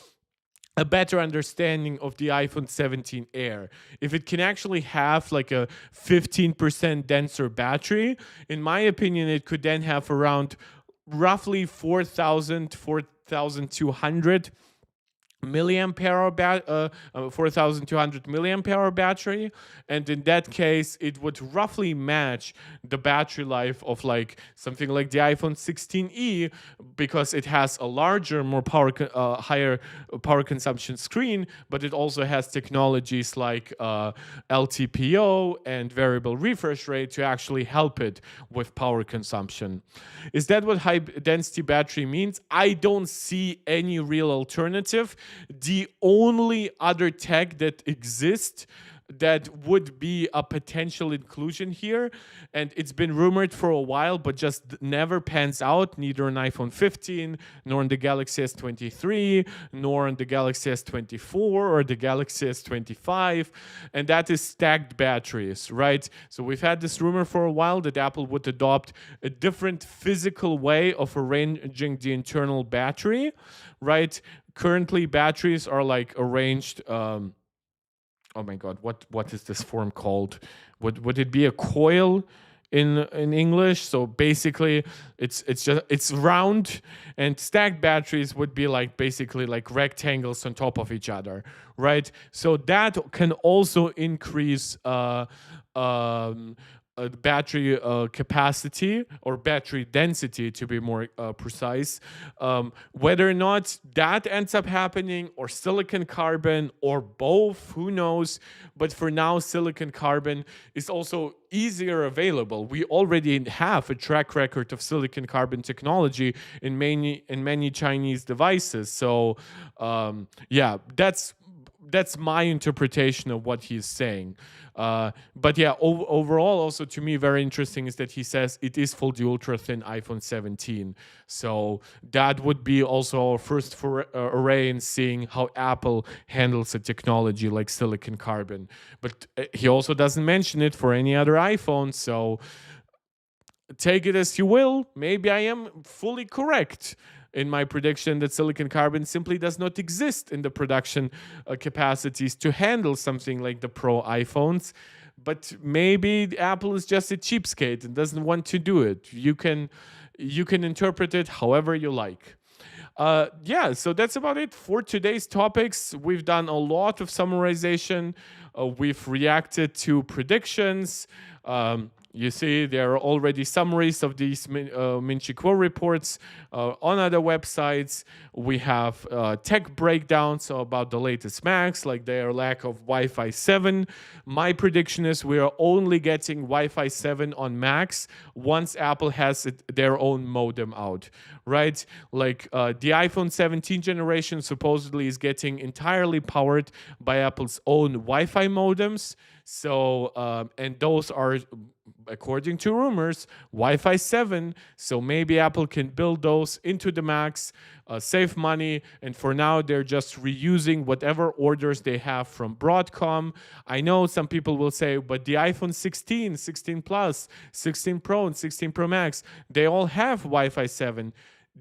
a better understanding of the iPhone 17 Air. If it can actually have like a 15% denser battery, in my opinion, it could then have around roughly 4,200 milliamp hour 4,200 milliamp hour battery, and in that case it would roughly match the battery life of like something like the iPhone 16e, because it has a larger, more higher power consumption screen, but it also has technologies like LTPO and variable refresh rate to actually help it with power consumption. Is that what high density battery means? I don't see any real alternative. The only other tech that exists that would be a potential inclusion here, and it's been rumored for a while but just never pans out, neither on iPhone 15 nor on the Galaxy S23 nor on the Galaxy S24 or the Galaxy S25, and that is stacked batteries, right? So we've had this rumor for a while that Apple would adopt a different physical way of arranging the internal battery, right? Currently batteries are like arranged oh my god, what is this form called? Would it be a coil in English? So basically it's round, and stacked batteries would be like basically like rectangles on top of each other, right? So that can also increase battery capacity, or battery density to be more precise. Whether or not that ends up happening, or silicon carbon, or both, who knows? But for now, silicon carbon is also easier available. We already have a track record of silicon carbon technology in many Chinese devices. So yeah, that's my interpretation of what he's saying. But yeah, overall, also to me, very interesting is that he says it is for the ultra-thin iPhone 17. So that would be also our first array in seeing how Apple handles a technology like silicon carbon. But he also doesn't mention it for any other iPhone, so take it as you will. Maybe I am fully correct in my prediction that silicon carbon simply does not exist in the production capacities to handle something like the Pro iPhones. But maybe Apple is just a cheapskate and doesn't want to do it. You can interpret it however you like. Yeah, so that's about it for today's topics. We've done a lot of summarization. We've reacted to predictions. You see, there are already summaries of these Minchi Kuo reports on other websites. We have tech breakdowns about the latest Macs, like their lack of Wi-Fi 7. My prediction is we are only getting Wi-Fi 7 on Macs once Apple has their own modem out, right? Like the iPhone 17 generation supposedly is getting entirely powered by Apple's own Wi-Fi modems. So, and those are, according to rumors, Wi-Fi 7. So maybe Apple can build those into the Macs, save money. And for now, they're just reusing whatever orders they have from Broadcom. I know some people will say, but the iPhone 16, 16 Plus, 16 Pro, and 16 Pro Max, they all have Wi-Fi 7.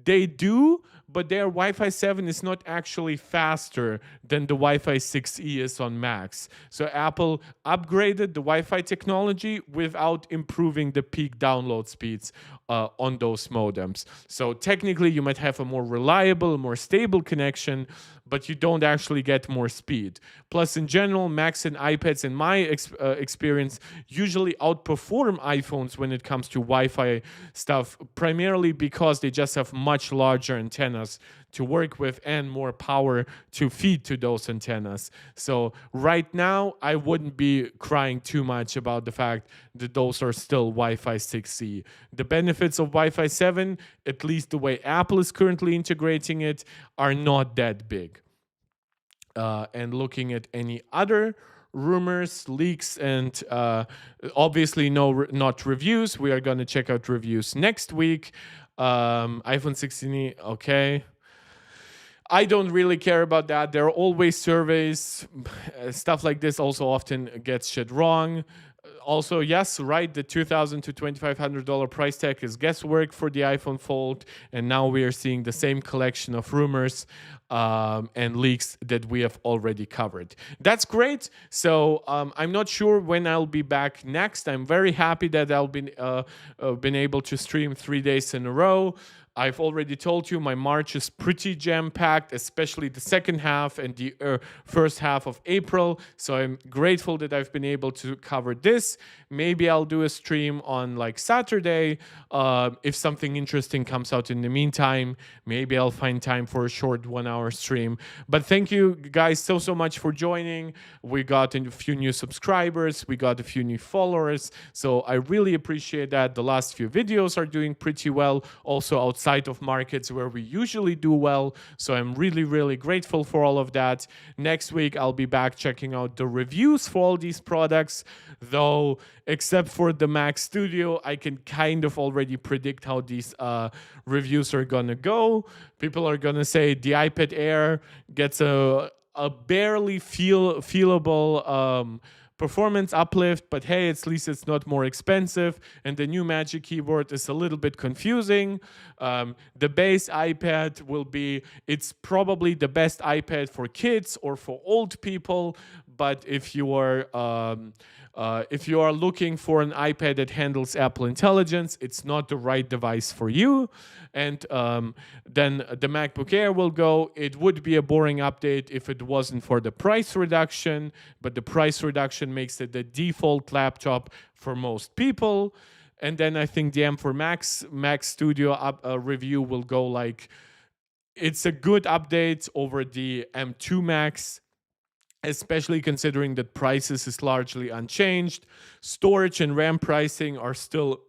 They do, but their Wi-Fi 7 is not actually faster than the Wi-Fi 6E is on Macs. So Apple upgraded the Wi-Fi technology without improving the peak download speeds on those modems. So technically, you might have a more reliable, more stable connection, but you don't actually get more speed. Plus, in general, Macs and iPads, in my experience, usually outperform iPhones when it comes to Wi-Fi stuff, primarily because they just have much larger antennas to work with and more power to feed to those antennas. So right now, I wouldn't be crying too much about the fact that those are still Wi-Fi 6E. The benefits of Wi-Fi 7, at least the way Apple is currently integrating it, are not that big. And looking at any other rumors, leaks, and obviously not reviews. We are going to check out reviews next week. iPhone 16, okay. I don't really care about that. There are always surveys. Stuff like this also often gets shit wrong. Also, yes, right, the $2,000 to $2,500 price tag is guesswork for the iPhone Fold, and now we are seeing the same collection of rumors and leaks that we have already covered. That's great. So I'm not sure when I'll be back next. I'm very happy that I'll been able to stream 3 days in a row. I've already told you my March is pretty jam-packed, especially the second half and the first half of April. So I'm grateful that I've been able to cover this. Maybe I'll do a stream on like Saturday. If something interesting comes out in the meantime, maybe I'll find time for a short 1-hour stream. But thank you guys so much for joining. We got a few new subscribers. We got a few new followers. So I really appreciate that. The last few videos are doing pretty well. Also outside of markets where we usually do well. So I'm really grateful for all of that. Next week, I'll be back checking out the reviews for all these products. Though, except for the Mac Studio, I can kind of already predict how these reviews are gonna go. People are gonna say the iPad Air gets a barely feelable performance uplift, but hey, at least it's not more expensive, and the new Magic Keyboard is a little bit confusing. The base iPad it's probably the best iPad for kids or for old people, but if you are looking for an iPad that handles Apple Intelligence, it's not the right device for you. And then the MacBook Air will go. It would be a boring update if it wasn't for the price reduction, but the price reduction makes it the default laptop for most people. And then I think the M4 Mac Studio review will go like, it's a good update over the M2 Max, especially considering that prices is largely unchanged. Storage and RAM pricing are still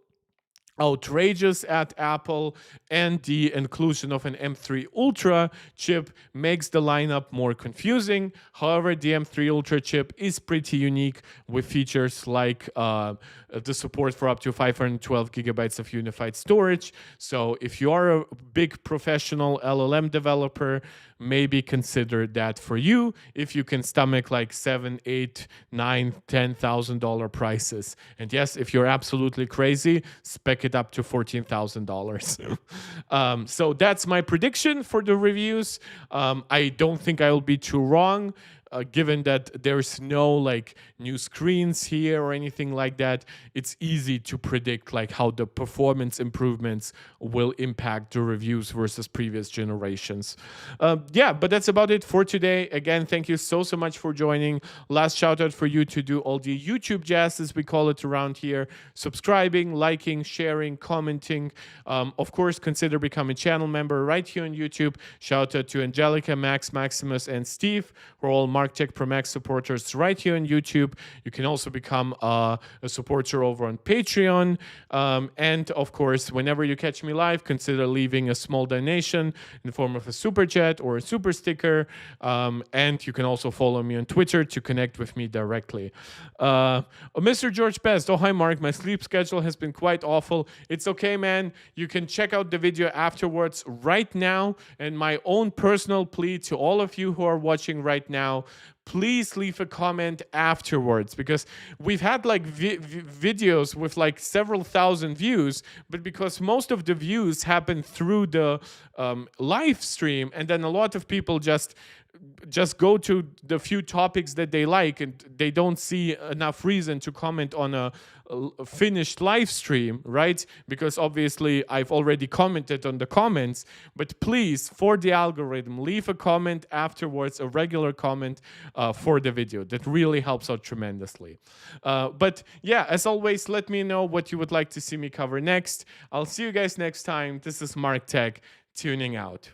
outrageous at Apple, and the inclusion of an M3 Ultra chip makes the lineup more confusing. However, the M3 Ultra chip is pretty unique with features like the support for up to 512 gigabytes of unified storage. So if you are a big professional LLM developer, maybe consider that for you if you can stomach like $7, $8, $9, $10,000 prices. And yes, if you're absolutely crazy, spec it up to $14,000. So that's my prediction for the reviews. I don't think I will be too wrong. Given that there's no like new screens here or anything like that, it's easy to predict like how the performance improvements will impact the reviews versus previous generations. Yeah, but that's about it for today. Again, thank you so much for joining. Last shout out for you to do all the YouTube jazz, as we call it around here: subscribing, liking, sharing, commenting. Of course, consider becoming a channel member right here on YouTube. Shout out to Angelica, Max, Maximus, and Steve, who are all MarkTech Pro Max supporters right here on YouTube. You can also become a supporter over on Patreon. And of course, whenever you catch me live, consider leaving a small donation in the form of a super chat or a super sticker. And you can also follow me on Twitter to connect with me directly. Mr. George Best, oh hi Mark, my sleep schedule has been quite awful. It's okay, man. You can check out the video afterwards right now. And my own personal plea to all of you who are watching right now, please leave a comment afterwards, because we've had like videos with like several thousand views, but because most of the views happen through the live stream, and then a lot of people just go to the few topics that they like, and they don't see enough reason to comment on a finished live stream, right? Because obviously I've already commented on the comments. But please, for the algorithm, leave a comment afterwards, a regular comment for the video. That really helps out tremendously. But yeah, as always, let me know what you would like to see me cover next. I'll see you guys next time. This is Mark Tech, tuning out.